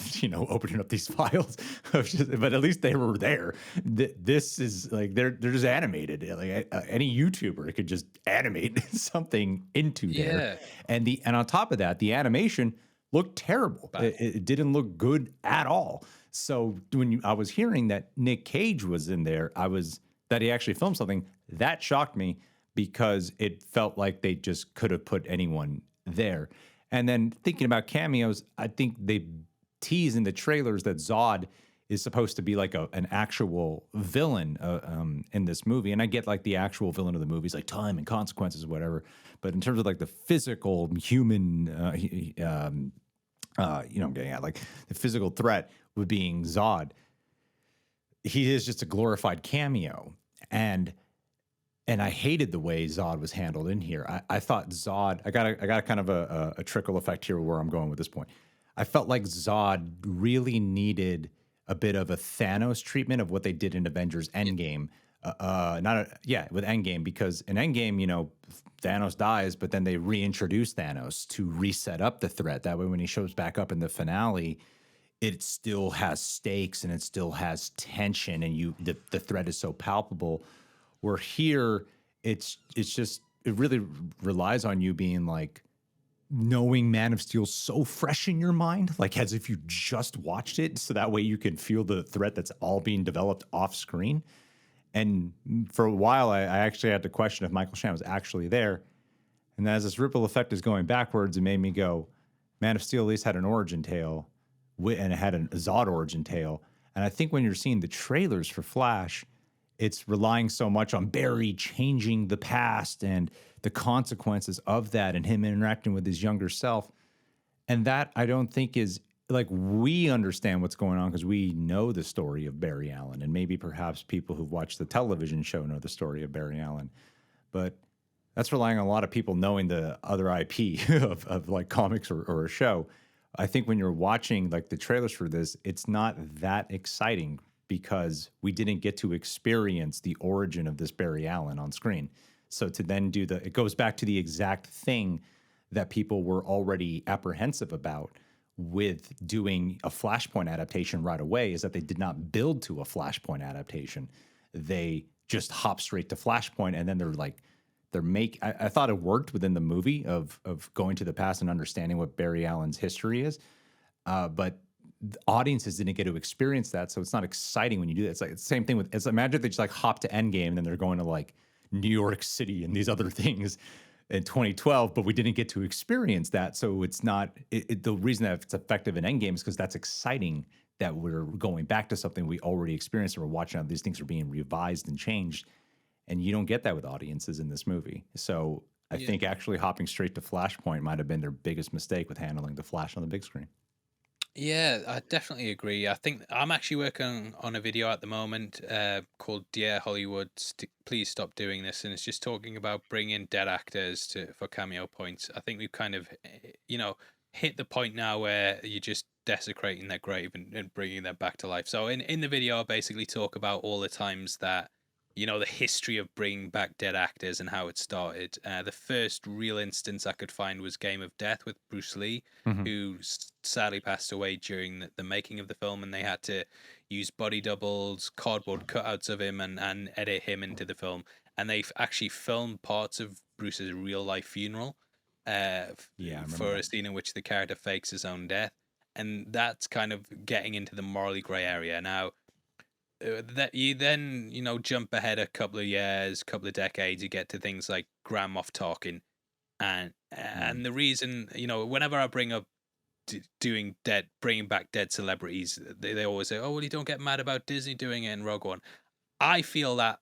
opening up these files. But at least they were there. This is like they're just animated. Like any YouTuber could just animate something into there, Yeah. and on top of that, the animation looked terrible. Bad. It didn't look good at all. So when I was hearing that Nick Cage was in there, that he actually filmed something that shocked me because it felt like they just could have put anyone there. And then thinking about cameos, I think they tease in the trailers that Zod is supposed to be like an actual villain in this movie. And I get like the actual villain of the movie is like time and consequences, whatever. But in terms of like the physical human, I'm getting at like the physical threat with being Zod, he is just a glorified cameo. And I hated the way Zod was handled in here. I thought Zod. I got a kind of a trickle effect here where I'm going with this point. I felt like Zod really needed a bit of a Thanos treatment of what they did in Avengers Yeah. Endgame. With Endgame, because in Endgame, Thanos dies, but then they reintroduce Thanos to reset up the threat. That way, when he shows back up in the finale, it still has stakes and it still has tension, and the threat is so palpable. Where here, it's just it really relies on you being like knowing Man of Steel so fresh in your mind, like as if you just watched it, so that way you can feel the threat that's all being developed off screen. And for a while, I actually had to question if Michael Shannon was actually there. And as this ripple effect is going backwards, it made me go, Man of Steel at least had an origin tale, and it had a Zod origin tale. And I think when you're seeing the trailers for Flash, it's relying so much on Barry changing the past and the consequences of that and him interacting with his younger self. And that I don't think is like we understand what's going on because we know the story of Barry Allen. And maybe perhaps people who've watched the television show know the story of Barry Allen. But that's relying on a lot of people knowing the other IP of like comics or a show. I think when you're watching like the trailers for this, it's not that exciting because we didn't get to experience the origin of this Barry Allen on screen. So to then it goes back to the exact thing that people were already apprehensive about with doing a Flashpoint adaptation right away, is that they did not build to a Flashpoint adaptation. They just hop straight to Flashpoint, and then I thought it worked within the movie of going to the past and understanding what Barry Allen's history is. But the audiences didn't get to experience that, so it's not exciting when you do that. It's like it's the same thing with. Imagine they just like hop to Endgame and then they're going to like New York City and these other things in 2012, but we didn't get to experience that. So it's not the reason that it's effective in Endgame is because that's exciting that we're going back to something we already experienced and we're watching how these things are being revised and changed. And you don't get that with audiences in this movie. So I Yeah. think actually hopping straight to Flashpoint might have been their biggest mistake with handling the Flash on the big screen. Yeah, I definitely agree. I think I'm actually working on a video at the moment called "Dear Hollywood, Please Stop Doing This," and it's just talking about bringing dead actors for cameo points. I think we've kind of, hit the point now where you're just desecrating their grave and bringing them back to life. So in the video, I basically talk about all the times that the history of bringing back dead actors and how it started. The first real instance I could find was Game of Death with Bruce Lee, Mhm. who sadly passed away during the making of the film, and they had to use body doubles, cardboard cutouts of him, and edit him into the film. And they've actually filmed parts of Bruce's real life funeral Yeah, I remember for a that. scene in which the character fakes his own death. And that's kind of getting into the morally grey area. Now, that you then, jump ahead a couple of years, couple of decades, you get to things like Grand Moff Tarkin, Mm. and the reason, whenever I bring up bringing back dead celebrities, they always say, "Oh, well, you don't get mad about Disney doing it in Rogue One." I feel that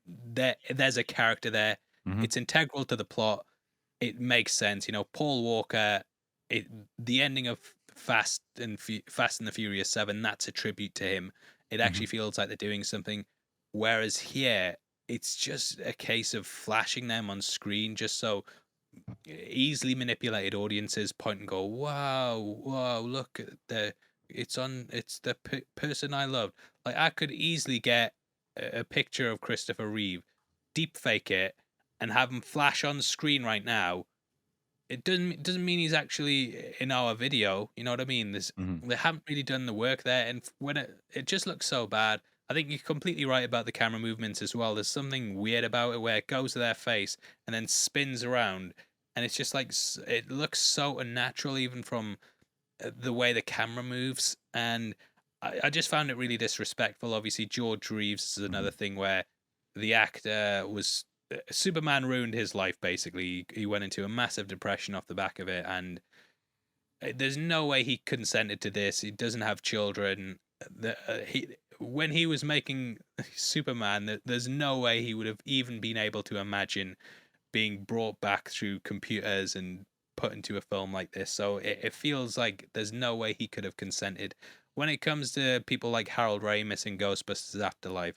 there's a character there. Hmm. It's integral to the plot. It makes sense. Paul Walker. It The ending of Fast and the Furious 7. That's a tribute to him. It actually Hmm. feels like they're doing something. Whereas here, it's just a case of flashing them on screen, just so easily manipulated audiences point and go, "Wow, wow, look at it's the person I love." Like I could easily get a picture of Christopher Reeve, deep fake it, and have him flash on screen right now. It doesn't mean he's actually in our video. You know what I mean? Hmm. They haven't really done the work there, and when it just looks so bad. I think you're completely right about the camera movements as well. There's something weird about it where it goes to their face and then spins around, and it's just like it looks so unnatural, even from the way the camera moves. And I just found it really disrespectful. Obviously, George Reeves is another Hmm. thing where the actor was Superman ruined his life. Basically, he went into a massive depression off the back of it, and there's no way he consented to this. He doesn't have children. He When he was making Superman, there's no way he would have even been able to imagine being brought back through computers and put into a film like this. So it feels like there's no way he could have consented. When it comes to people like Harold Ramis in Ghostbusters Afterlife,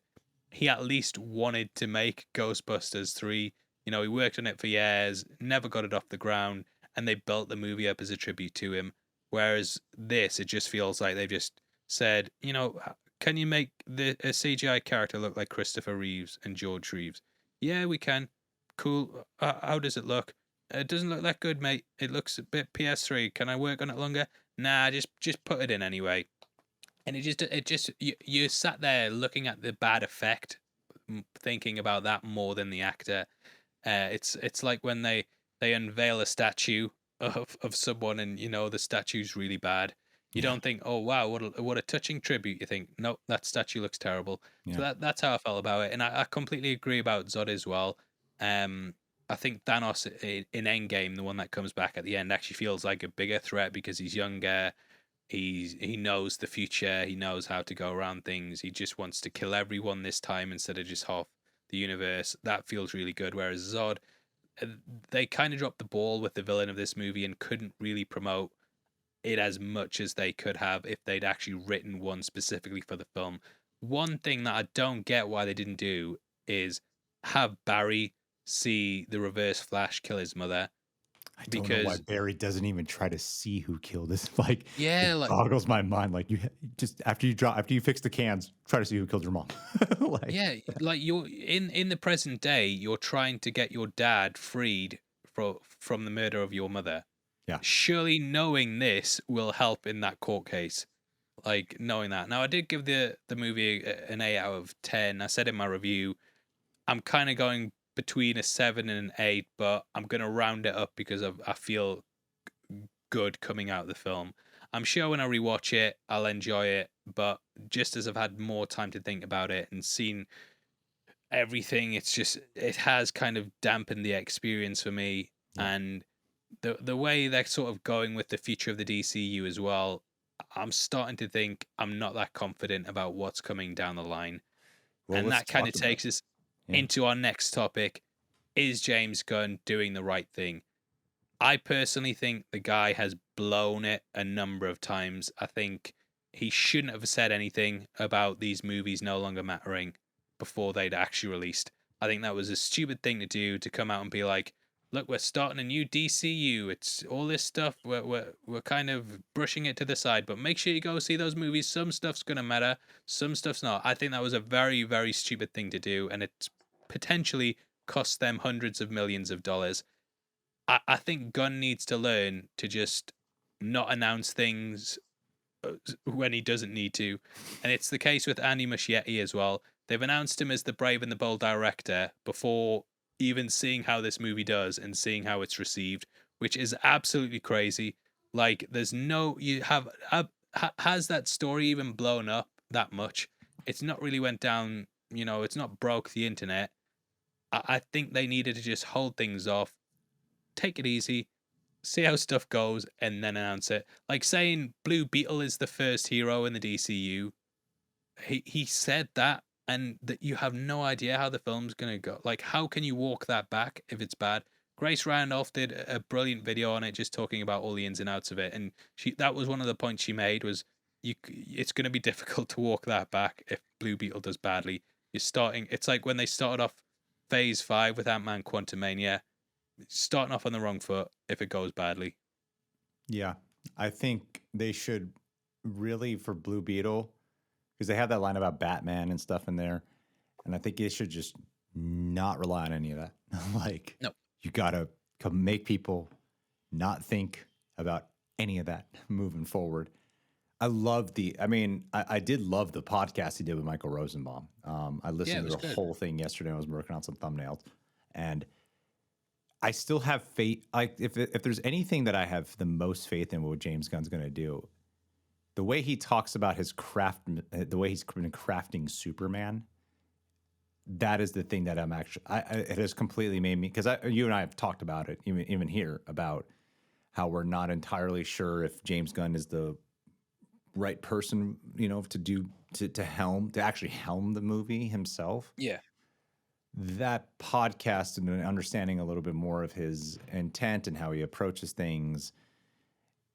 he at least wanted to make Ghostbusters 3. He worked on it for years, never got it off the ground, and they built the movie up as a tribute to him. Whereas this, it just feels like they've just said, can you make a CGI character look like Christopher Reeves and George Reeves? Yeah, we can. Cool. How does it look? It doesn't look that good, mate. It looks a bit PS3. Can I work on it longer? Nah, just put it in anyway. And it just you sat there looking at the bad effect, thinking about that more than the actor. It's like when they unveil a statue of someone, and the statue's really bad. You Yeah. don't think, "Oh wow, what a touching tribute." You think, "No, that statue looks terrible." So Yeah. that's how I felt about it, and I completely agree about Zod as well. Um, I think Thanos in Endgame, the one that comes back at the end, actually feels like a bigger threat because he's younger. He knows the future. He knows how to go around things. He just wants to kill everyone this time instead of just half the universe. That feels really good. Whereas Zod, uh, they kind of dropped the ball with the villain of this movie and couldn't really promote it as much as they could have if they'd actually written one specifically for the film. One thing that I don't get why they didn't do is have Barry see the Reverse Flash kill his mother, I don't know why because Barry doesn't even try to see who killed this. Like, it yeah, like boggles my mind. Like, just after you fix the cans, try to see who killed your mom. Like, yeah, like you're in the present day, you're trying to get your dad freed from the murder of your mother. yeah. Surely knowing this will help in that court case. Like knowing that. Now I did give the movie an 8 out of 10. I said in my review, I'm kind of going between a 7 and an 8, but I'm gonna round it up because I feel good coming out of the film. I'm sure when I rewatch it, I'll enjoy it, but just as I've had more time to think about it and seen everything, it has kind of dampened the experience for me. Yeah. And the way they're sort of going with the future of the DCU as well, I'm starting to think I'm not that confident about what's coming down the line. Well, And let's that kind talk of about it. takes us Yeah. into our next topic. Is James Gunn doing the right thing? I personally think the guy has blown it a number of times. I think he shouldn't have said anything about these movies no longer mattering before they'd actually released. I think that was a stupid thing to do, to come out and be like, "Look, we're starting a new DCU. It's all this stuff. We're kind of brushing it to the side, but make sure you go see those movies. Some stuff's gonna matter, some stuff's not." I think that was a very, very stupid thing to do, and it's potentially cost them hundreds of millions of dollars. I think Gunn needs to learn to just not announce things when he doesn't need to. And it's the case with Andy Muschietti as well. They've announced him as the Brave and the Bold director before even seeing how this movie does and seeing how it's received, which is absolutely crazy. Like, there's no, you have, has that story even blown up that much? it's not really went down. It's not broke the internet. I think they needed to just hold things off, take it easy, see how stuff goes, and then announce it. Like saying Blue Beetle is the first hero in the DCU. He said that, and that you have no idea how the film's gonna go. Like, how can you walk that back if it's bad? Grace Randolph did a brilliant video on it, just talking about all the ins and outs of it, and that was one of the points she made was it's going to be difficult to walk that back if Blue Beetle does badly. You're starting. It's like when they started off Phase 5 with Ant-Man Quantumania, starting off on the wrong foot if it goes badly. Yeah, I think they should really, for Blue Beetle, because they have that line about Batman and stuff in there, and I think they should just not rely on any of that. Like, No. you gotta make people not think about any of that moving forward. I did love the podcast he did with Michael Rosenbaum. I listened to the whole thing yesterday. I was working on some thumbnails, and I still have faith. Like, if there's anything that I have the most faith in what James Gunn's going to do, the way he talks about his craft, the way he's been crafting Superman, that is the thing that I'm actually. It has completely made me, because you and I have talked about it even here about how we're not entirely sure if James Gunn is the right person, to actually helm the movie himself. Yeah. That podcast and understanding a little bit more of his intent and how he approaches things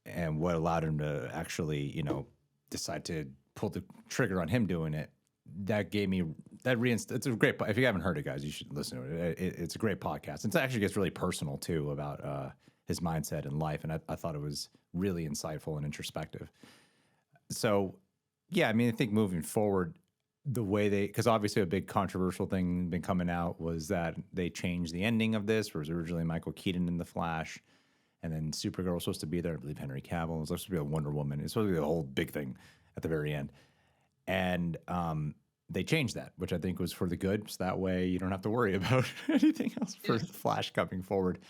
and what allowed him to actually, decide to pull the trigger on him doing it. That gave me that it's a great, if you haven't heard it, guys, you should listen to it. It's a great podcast. It actually gets really personal too about his mindset and life. And I thought it was really insightful and introspective. So, yeah, I think moving forward, the way because obviously a big controversial thing been coming out was that they changed the ending of this, where it was originally Michael Keaton in The Flash, and then Supergirl was supposed to be there. I believe Henry Cavill was supposed to be a Wonder Woman. It's supposed to be a whole big thing at the very end. And they changed that, which I think was for the good. So that way you don't have to worry about anything else for The Flash coming forward.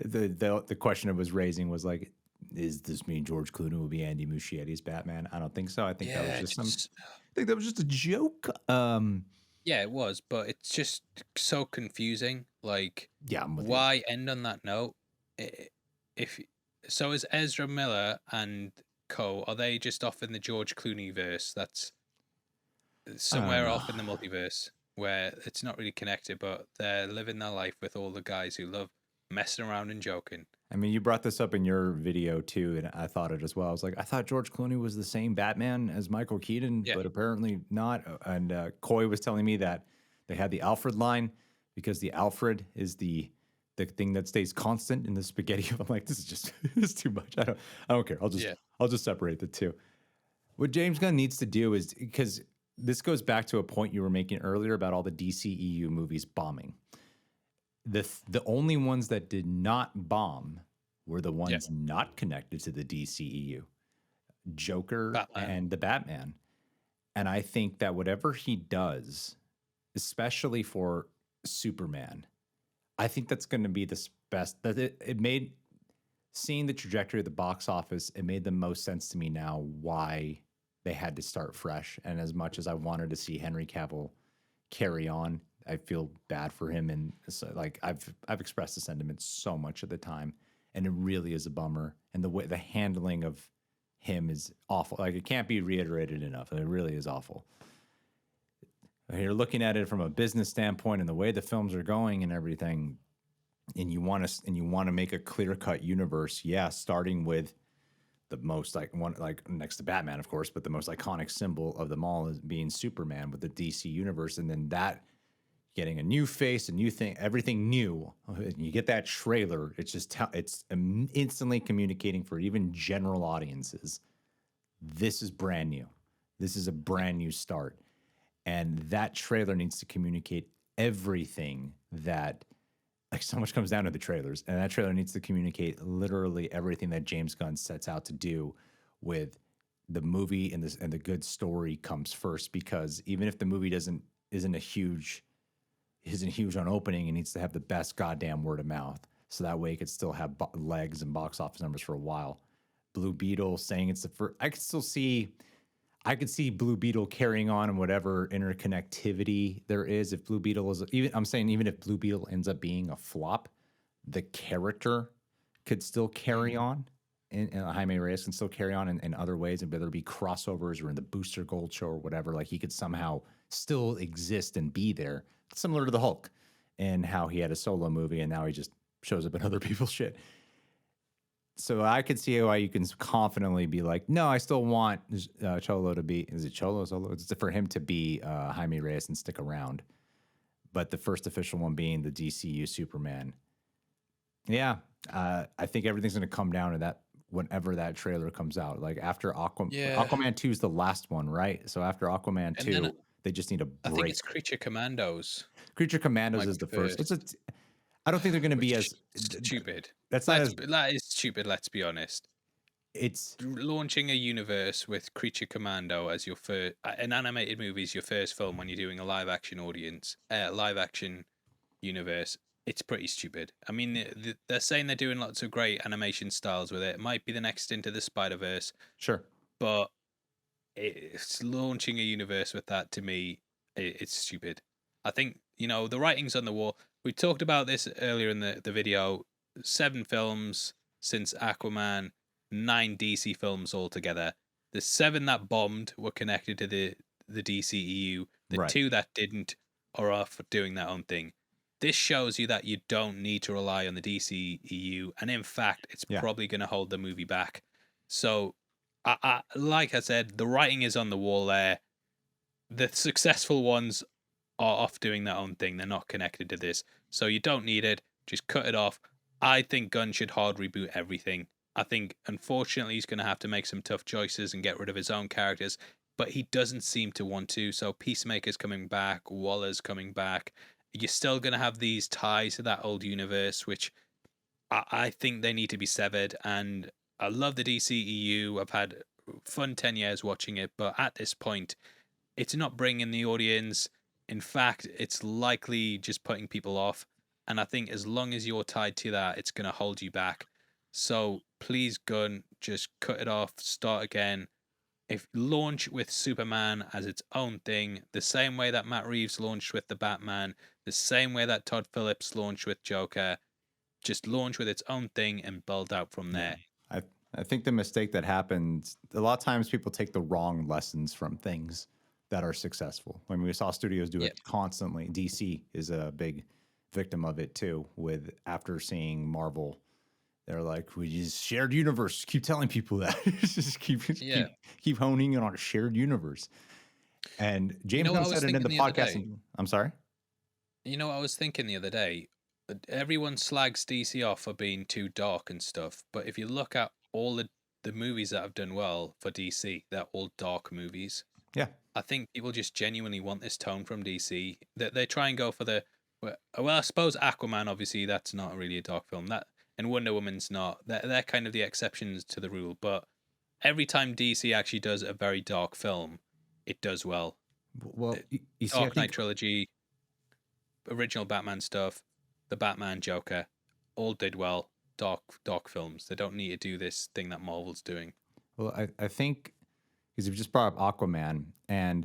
The question it was raising was like, does this mean George Clooney will be Andy Muschietti's Batman? I don't think so. I think that was just I think that was just a joke. Yeah, it was, but it's just so confusing. Like, yeah, why end on that note? If so, is Ezra Miller and co, are they just off in the George Clooney verse? That's somewhere off in the multiverse where it's not really connected, but they're living their life with all the guys who love messing around and joking. You brought this up in your video too, and I thought it as well. I was like, I thought George Clooney was the same Batman as Michael Keaton, but apparently not. And Coy was telling me that they had the Alfred line because the Alfred is the thing that stays constant in the spaghetti. I'm like, this is too much. I don't care. I'll just separate the two. What James Gunn needs to do is, because this goes back to a point you were making earlier about all the DCEU movies bombing. The only ones that did not bomb were the ones not connected to the DCEU, Joker and the Batman. And I think that whatever he does, especially for Superman, I think that's going to be the best. That it made, seeing the trajectory of the box office, it made the most sense to me now why they had to start fresh. And as much as I wanted to see Henry Cavill carry on, I feel bad for him, and so, like, I've expressed the sentiment so much of the time, and it really is a bummer. And the handling of him is awful. Like, it can't be reiterated enough. It really is awful. You're looking at it from a business standpoint and the way the films are going and everything, and you want to make a clear-cut universe. Yeah, starting with the most next to Batman, of course, but the most iconic symbol of them all is being Superman with the DC universe, and then that getting a new face, a new thing, everything new. And you get that trailer, it's just it's instantly communicating for even general audiences. This is brand new. This is a brand new start. And that trailer needs to communicate everything that, like, so much comes down to the trailers. And that trailer needs to communicate literally everything that James Gunn sets out to do with the movie, and the good story comes first, because even if the movie isn't huge on opening, it needs to have the best goddamn word of mouth, so that way it could still have legs and box office numbers for a while. Blue Beetle saying it's the first, I could still see, I could see Blue Beetle carrying on and whatever interconnectivity there is. If Blue Beetle is even, I'm saying even if Blue Beetle ends up being a flop, the character could still carry Mm. on, and Jaime Reyes can still carry on in other ways, and whether it be crossovers or in the Booster Gold show or whatever. Like he could somehow still exist and be there, similar to the Hulk, and how he had a solo movie and now he just shows up in other people's shit. So I could see why you can confidently be like, no, I still want Cholo to be. Is it Cholo? Solo? It's for him to be Jaime Reyes and stick around. But the first official one being the DCU Superman. Yeah, I think everything's going to come down to that whenever that trailer comes out. Like after Yeah, Aquaman 2 is the last one, right? So after Aquaman and then 2, they just need a I think break. it's Creature Commandos Creature Commandos might is be the first. It's a. first, I don't think they're going to be which as. is stupid. That's not Let's as. that is stupid. Let's be honest. It's Launching a universe with Creature Commando as your first an animated movie is your first film when you're doing a live action live action universe. It's pretty stupid. I mean, they're saying they're doing lots of great animation styles with it. It might be the next Into the Spider-Verse, sure. but it's launching a universe with that to me. It's stupid. I think the writing's on the wall. We talked about this earlier in the video. 7 films since Aquaman, 9 DC films altogether. The 7 that bombed were connected to the DCEU. The Right. 2 that didn't are off doing their own thing. This shows you that you don't need to rely on the DCEU, and in fact, it's Yeah. probably going to hold the movie back. So, like I said, the writing is on the wall there. The successful ones are off doing their own thing. They're not connected to this. So you don't need it. Just cut it off. I think Gunn should hard reboot everything. I think, unfortunately, he's going to have to make some tough choices and get rid of his own characters, but he doesn't seem to want to. So Peacemaker's coming back, Waller's coming back. You're still going to have these ties to that old universe, which I think they need to be severed. And I love the DCEU. I've had fun 10 years watching it, but at this point, it's not bringing the audience. In fact, it's likely just putting people off. And I think as long as you're tied to that, it's going to hold you back. So please, Gunn, just cut it off, start again. If launch with Superman as its own thing, the same way that Matt Reeves launched with the Batman, the same way that Todd Phillips launched with Joker, just launch with its own thing and build out from Yeah. there. I think the mistake that happens a lot of times people take the wrong lessons from things that are successful. I mean, we saw studios do Yep. it constantly. DC is a big victim of it too. With after seeing Marvel, they're like, we just shared universe. Keep telling people that. just Yeah. keep honing in on a shared universe. And You James know what Gunn I was said it in thinking the the other podcast. day? I'm sorry. You know what I was thinking the other day? Everyone slags DC off for being too dark and stuff, but if you look at all the movies that have done well for DC, they're all dark movies. Yeah. I think people just genuinely want this tone from DC. That they try and go for the well, I suppose Aquaman, obviously, that's not really a dark film. That and Wonder Woman's not. They're kind of the exceptions to the rule. But every time DC actually does a very dark film, it does well. Well, you see, I Dark Knight think trilogy, original Batman stuff, the Batman Joker, all did well. Dark films. They don't need to do this thing that Marvel's doing. well, I think because you've just brought up Aquaman, and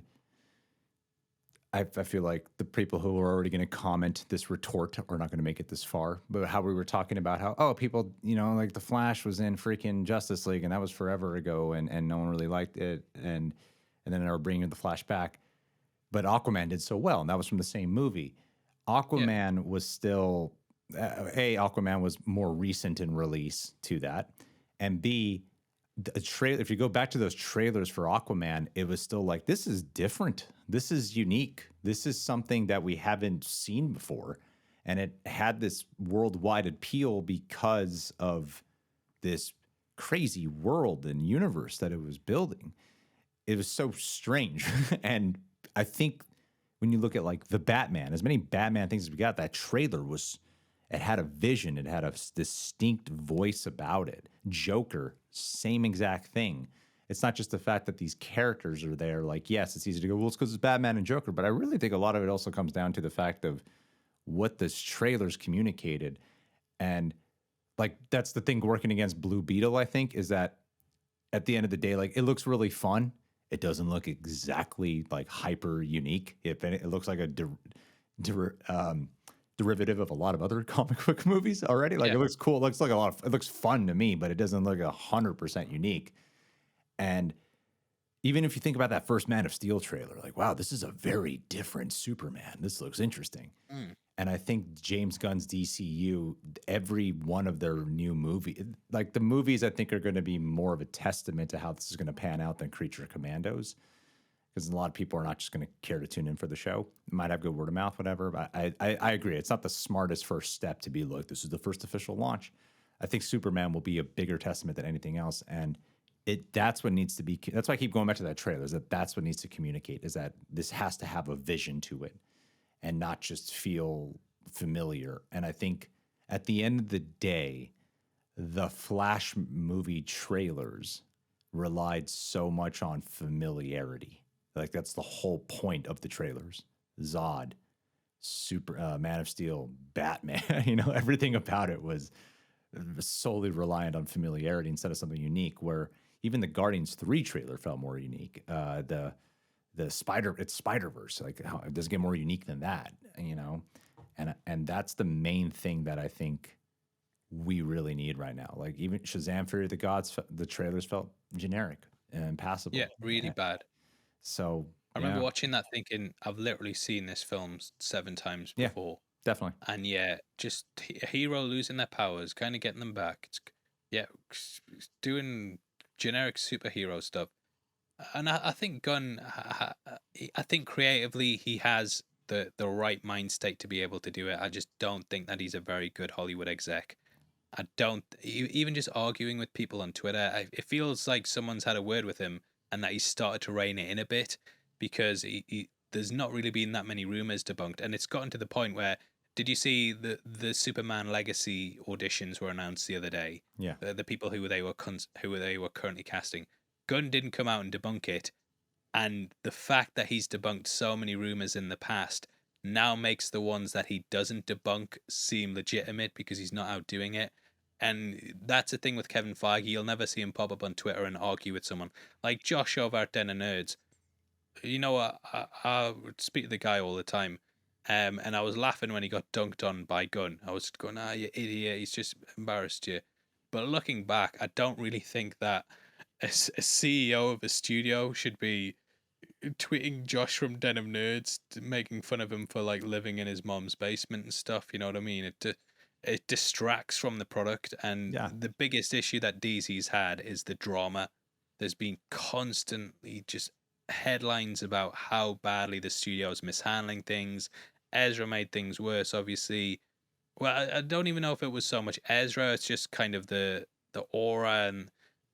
I feel like the people who are already going to comment this retort are not going to make it this far. But how we were talking about how, oh, people, like the Flash was in freaking Justice League and that was forever ago and no one really liked it. And then they were bringing the Flash back. But Aquaman did so well. And that was from the same movie. Yeah. Aquaman was still, Aquaman was more recent in release to that. And B, the trailer, if you go back to those trailers for Aquaman, it was still like, this is different. This is unique. This is something that we haven't seen before. And it had this worldwide appeal because of this crazy world and universe that it was building. It was so strange. And I think when you look at like the Batman, as many Batman things as we got, that trailer was, it had a vision, it had a distinct voice about it. Joker, same exact thing. It's not just the fact that these characters are there. Like, yes, it's easy to go, well, it's because it's Batman and Joker, but I really think a lot of it also comes down to the fact of what this trailer's communicated. And like, that's the thing working against Blue Beetle, I think, is that at the end of the day, like, it looks really fun. It doesn't look exactly like hyper unique. If it looks like a derivative of a lot of other comic book movies already. Like Yeah. it looks cool. It looks like it looks fun to me, but it doesn't look 100% unique. And even if you think about that first Man of Steel trailer, like, wow, this is a very different Superman. This looks interesting. Mm. And I think James Gunn's DCU, every one of their new movie, like the movies, I think are going to be more of a testament to how this is going to pan out than Creature Commandos, because a lot of people are not just going to care to tune in for the show. It might have good word of mouth, whatever. But I agree. It's not the smartest first step to be like, this is the first official launch. I think Superman will be a bigger testament than anything else. And that's what needs to be. That's why I keep going back to that trailer. Is that's what needs to communicate, is that this has to have a vision to it and not just feel familiar. And I think at the end of the day, the Flash movie trailers relied so much on familiarity. Like that's the whole point of the trailers. Zod, Man of Steel, Batman, everything about it was solely reliant on familiarity instead of something unique, where even the Guardians 3 trailer felt more unique. It's Spider-Verse. Like how it doesn't get more unique than that, and that's the main thing that I think we really need right now. Like even Shazam Fury of the Gods, the trailers felt generic and Yeah, passable. really bad. So I remember yeah, watching that thinking, I've literally seen this film 7 times yeah, before. definitely. And yeah, just a hero losing their powers, kind of getting them back. Yeah, doing generic superhero stuff. And I think Gunn, I think creatively he has the right mind state to be able to do it. I just don't think that he's a very good Hollywood exec. I don't even just arguing with people on Twitter. It feels like someone's had a word with him and that he's started to rein it in a bit because there's not really been that many rumors debunked, and it's gotten to the point where did you see the Superman Legacy auditions were announced the other day? Yeah, The people who they were currently casting. Gunn didn't come out and debunk it, and the fact that he's debunked so many rumors in the past now makes the ones that he doesn't debunk seem legitimate because he's not out doing it. And that's the thing with Kevin Feige. You'll never see him pop up on Twitter and argue with someone. Like Josh over at Den of Nerds. You know what? I would speak to the guy all the time. And I was laughing when he got dunked on by Gunn. I was going, you idiot. He's just embarrassed you. But looking back, I don't really think that a CEO of a studio should be tweeting Josh from Den of Nerds, making fun of him for like living in his mom's basement and stuff. You know what I mean? It distracts from the product, and yeah, the biggest issue that DC's had is the drama. There's been constantly just headlines about how badly the studio's mishandling things. Ezra made things worse, obviously. Well, I don't even know if it was so much Ezra. It's just kind of the aura, and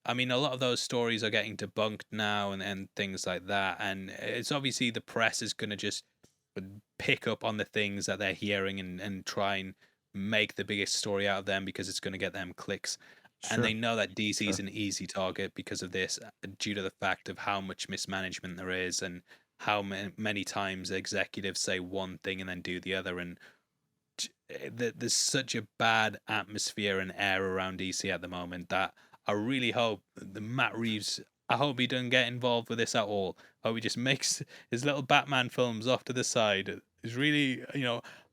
I mean, a lot of those stories are getting debunked now, and things like that. And it's obviously the press is going to just pick up on the things that they're hearing and try and make the biggest story out of them because it's going to get them clicks. And they sure, know that DC is sure. an easy target because of this, due to the fact of how much mismanagement there is and how many times executives say one thing and then do the other. And there's such a bad atmosphere and air around DC at the moment that I really hope the Matt Reeves. I hope he doesn't get involved with this at all. I hope he just makes his little Batman films off to the side. It's really,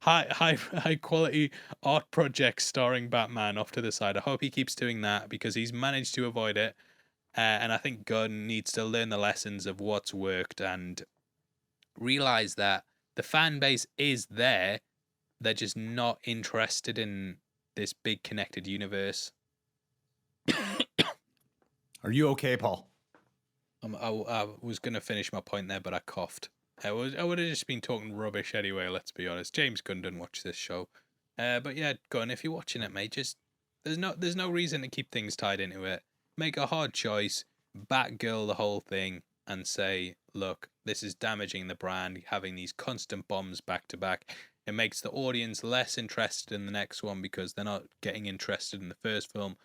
high quality art projects starring Batman off to the side. I hope he keeps doing that because he's managed to avoid it. And I think Gunn needs to learn the lessons of what's worked and realize that the fan base is there. They're just not interested in this big connected universe. Are you okay, Paul? I was gonna finish my point there, but I coughed. I would have just been talking rubbish anyway. Let's be honest. James Gunn didn't watch this show, but yeah, Gunn, if you're watching it, mate, just there's no reason to keep things tied into it. Make a hard choice, Batgirl the whole thing, and say, look, this is damaging the brand. Having these constant bombs back to back, it makes the audience less interested in the next one because they're not getting interested in the first film.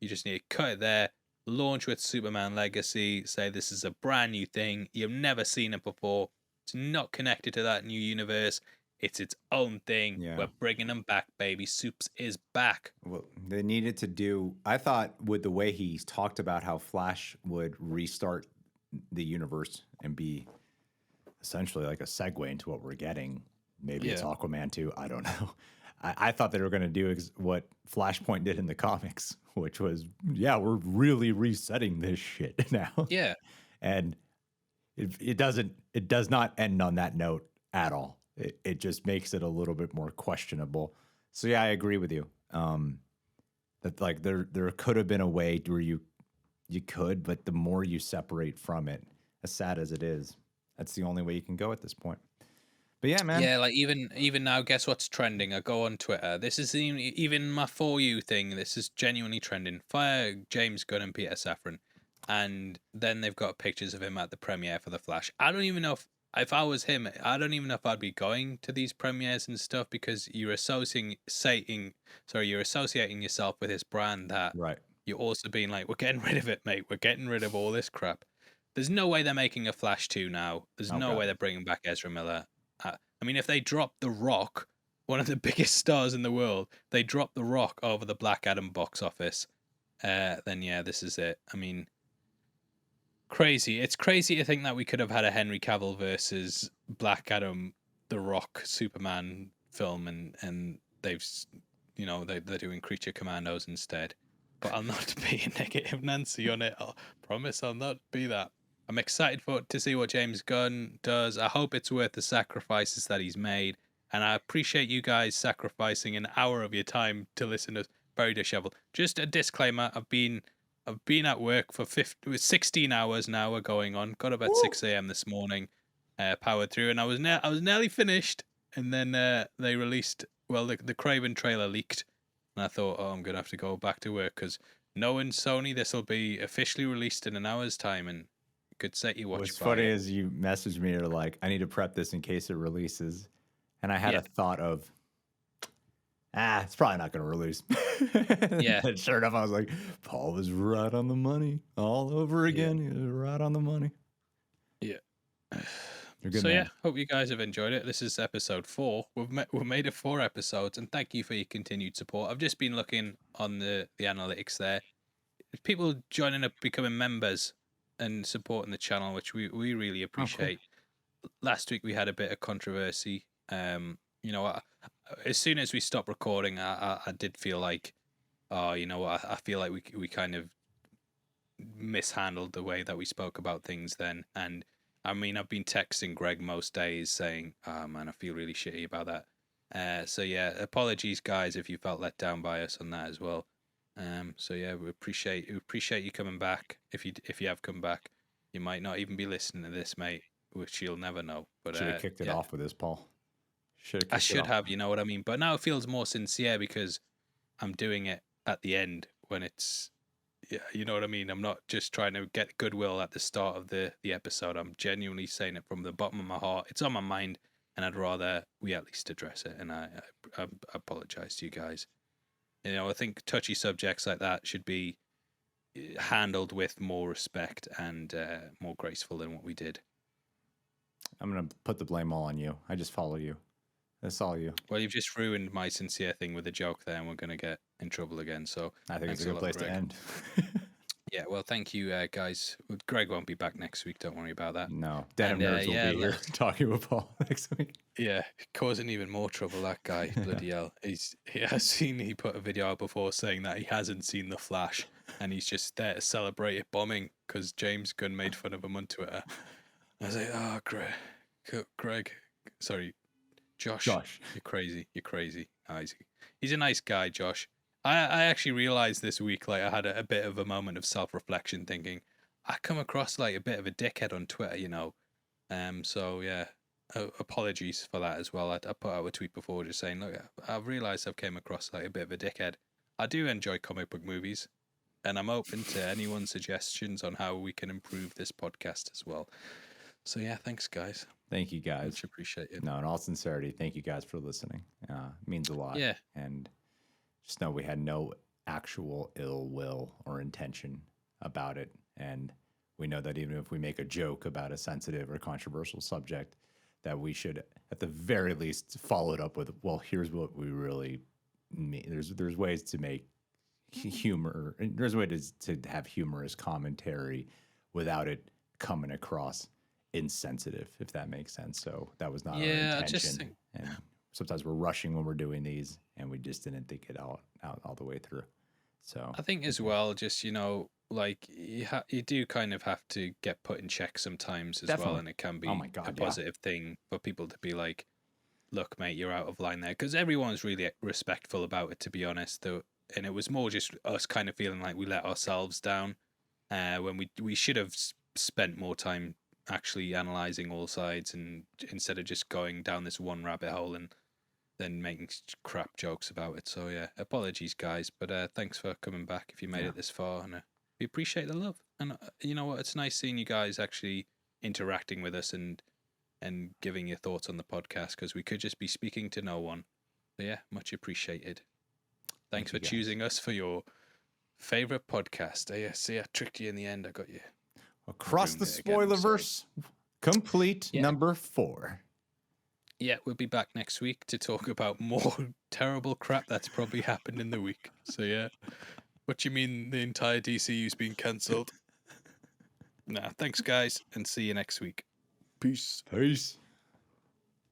You just need to cut it there, launch with Superman Legacy, say this is a brand new thing, you've never seen it before, it's not connected to that new universe, it's its own thing. Yeah. We're bringing them back, baby. Soups is back. Well, they needed to do. I thought with the way he talked about how Flash would restart the universe and be essentially like a segue into what we're getting. Maybe it's Yeah. Aquaman 2. I don't know. I thought they were going to do what Flashpoint did in the comics, which was, yeah, we're really resetting this shit now. Yeah. And it does not end on that note at all. It just makes it a little bit more questionable. So yeah, I agree with you. That like there could have been a way where you could, but the more you separate from it, as sad as it is, that's the only way you can go at this point. But yeah, man. Yeah, like even now, guess what's trending? I go on Twitter. This is even my For You thing. This is genuinely trending. Fire James Gunn and Peter Safran, and then they've got pictures of him at the premiere for the Flash. I don't even know if I was him. I don't even know if I'd be going to these premieres and stuff because you're you're associating yourself with this brand that Right. you're also being like, we're getting rid of it, mate. We're getting rid of all this crap. There's no way they're making a Flash 2 now. There's Oh no way god. they're bringing back Ezra Miller. I mean, if they drop The Rock, one of the biggest stars in the world, they drop The Rock over the Black Adam box office, then yeah, this is it. I mean, crazy. It's crazy to think that we could have had a Henry Cavill versus Black Adam, The Rock, Superman film, and they've, they're doing Creature Commandos instead. But I'll not be a negative Nancy on it. I promise I'll not be that. I'm excited to see what James Gunn does. I hope it's worth the sacrifices that he's made, and I appreciate you guys sacrificing an hour of your time to listen to Very Disheveled. Just a disclaimer: I've been at work for 16 hours now. We're going on. Got up at 6 a.m. this morning, powered through, and I was nearly finished. And then they released. Well, the Kraven trailer leaked, and I thought, oh, I'm gonna have to go back to work because knowing Sony, this will be officially released in an hour's time, and could set you watch What's by funny it. is you messaged me, you're like, I need to prep this in case it releases. And I had Yeah. a thought of, it's probably not going to release. Yeah. And sure enough, I was like, Paul was right on the money all over Yeah. again. He was right on the money. Yeah. You're a good So yeah, man. hope you guys have enjoyed it. This is episode 4. We've made it 4 episodes, and thank you for your continued support. I've just been looking on the analytics there. People joining up, becoming members, and supporting the channel, which we really appreciate. Last week we had a bit of controversy. As soon as we stopped recording, I did feel like, oh, you know what? I feel like we kind of mishandled the way that we spoke about things then. And I mean, I've been texting Greg most days saying, oh man, I feel really shitty about that. So yeah, apologies guys if you felt let down by us on that as well. So yeah, we appreciate you coming back. If you have come back, you might not even be listening to this, mate, which you'll never know. But Should have kicked it off with this, Paul. I should have, you know what I mean. But now it feels more sincere because I'm doing it at the end when it's, yeah, you know what I mean. I'm not just trying to get goodwill at the start of the episode. I'm genuinely saying it from the bottom of my heart. It's on my mind, and I'd rather we at least address it. And I apologize to you guys. I think touchy subjects like that should be handled with more respect and more graceful than what we did. I'm going to put the blame all on you. I just follow you. That's all you. Well, you've just ruined my sincere thing with a joke there, and we're going to get in trouble again. So I think it's a good place to end. Yeah, well, thank you, guys. Greg won't be back next week. Don't worry about that. No, Denim Nerds will be here talking with Paul next week. Yeah, causing even more trouble. That guy, bloody hell. He put a video out before saying that he hasn't seen The Flash, and he's just there to celebrate it bombing because James Gunn made fun of him on Twitter. I was like, oh, Greg, sorry, Josh, you're crazy. Oh, he's a nice guy, Josh. I actually realized this week, like I had a bit of a moment of self-reflection, thinking I come across like a bit of a dickhead on Twitter, So yeah, apologies for that as well. I put out a tweet before just saying, look, I've realized I've came across like a bit of a dickhead. I do enjoy comic book movies, and I'm open to anyone's suggestions on how we can improve this podcast as well. So yeah, thanks guys. Thank you guys. Much appreciated. No, in all sincerity, thank you guys for listening. It means a lot. Yeah. And just know we had no actual ill will or intention about it. And we know that even if we make a joke about a sensitive or controversial subject, that we should, at the very least, follow it up with, well, here's what we really mean. There's ways to make humor, there's ways to have humorous commentary without it coming across insensitive, if that makes sense. So that was not our Yeah, I just intention. think And sometimes we're rushing when we're doing these, and we just didn't think it out all the way through. So I think as well, just like you do kind of have to get put in check sometimes as well, definitely. and it can Oh my be a God, yeah. positive thing for people to be like, "Look, mate, you're out of line there," because everyone's really respectful about it, to be honest. Though, and it was more just us kind of feeling like we let ourselves down when we should have spent more time actually analyzing all sides, and instead of just going down this one rabbit hole and then making crap jokes about it. So yeah, apologies, guys, but thanks for coming back if you made Yeah. it this far, and we appreciate the love. And you know what? It's nice seeing you guys actually interacting with us and giving your thoughts on the podcast, because we could just be speaking to no one. So yeah, much appreciated. Thanks Thank you, for guys. choosing us for your favorite podcast. See, I tricked you in the end. I got you. Across the ruined it again, I'm sorry. Spoilerverse, complete Yeah. number 4. Yeah, we'll be back next week to talk about more terrible crap that's probably happened in the week. So yeah. What do you mean the entire DCU's been cancelled? Nah, thanks guys, and see you next week. Peace. Peace.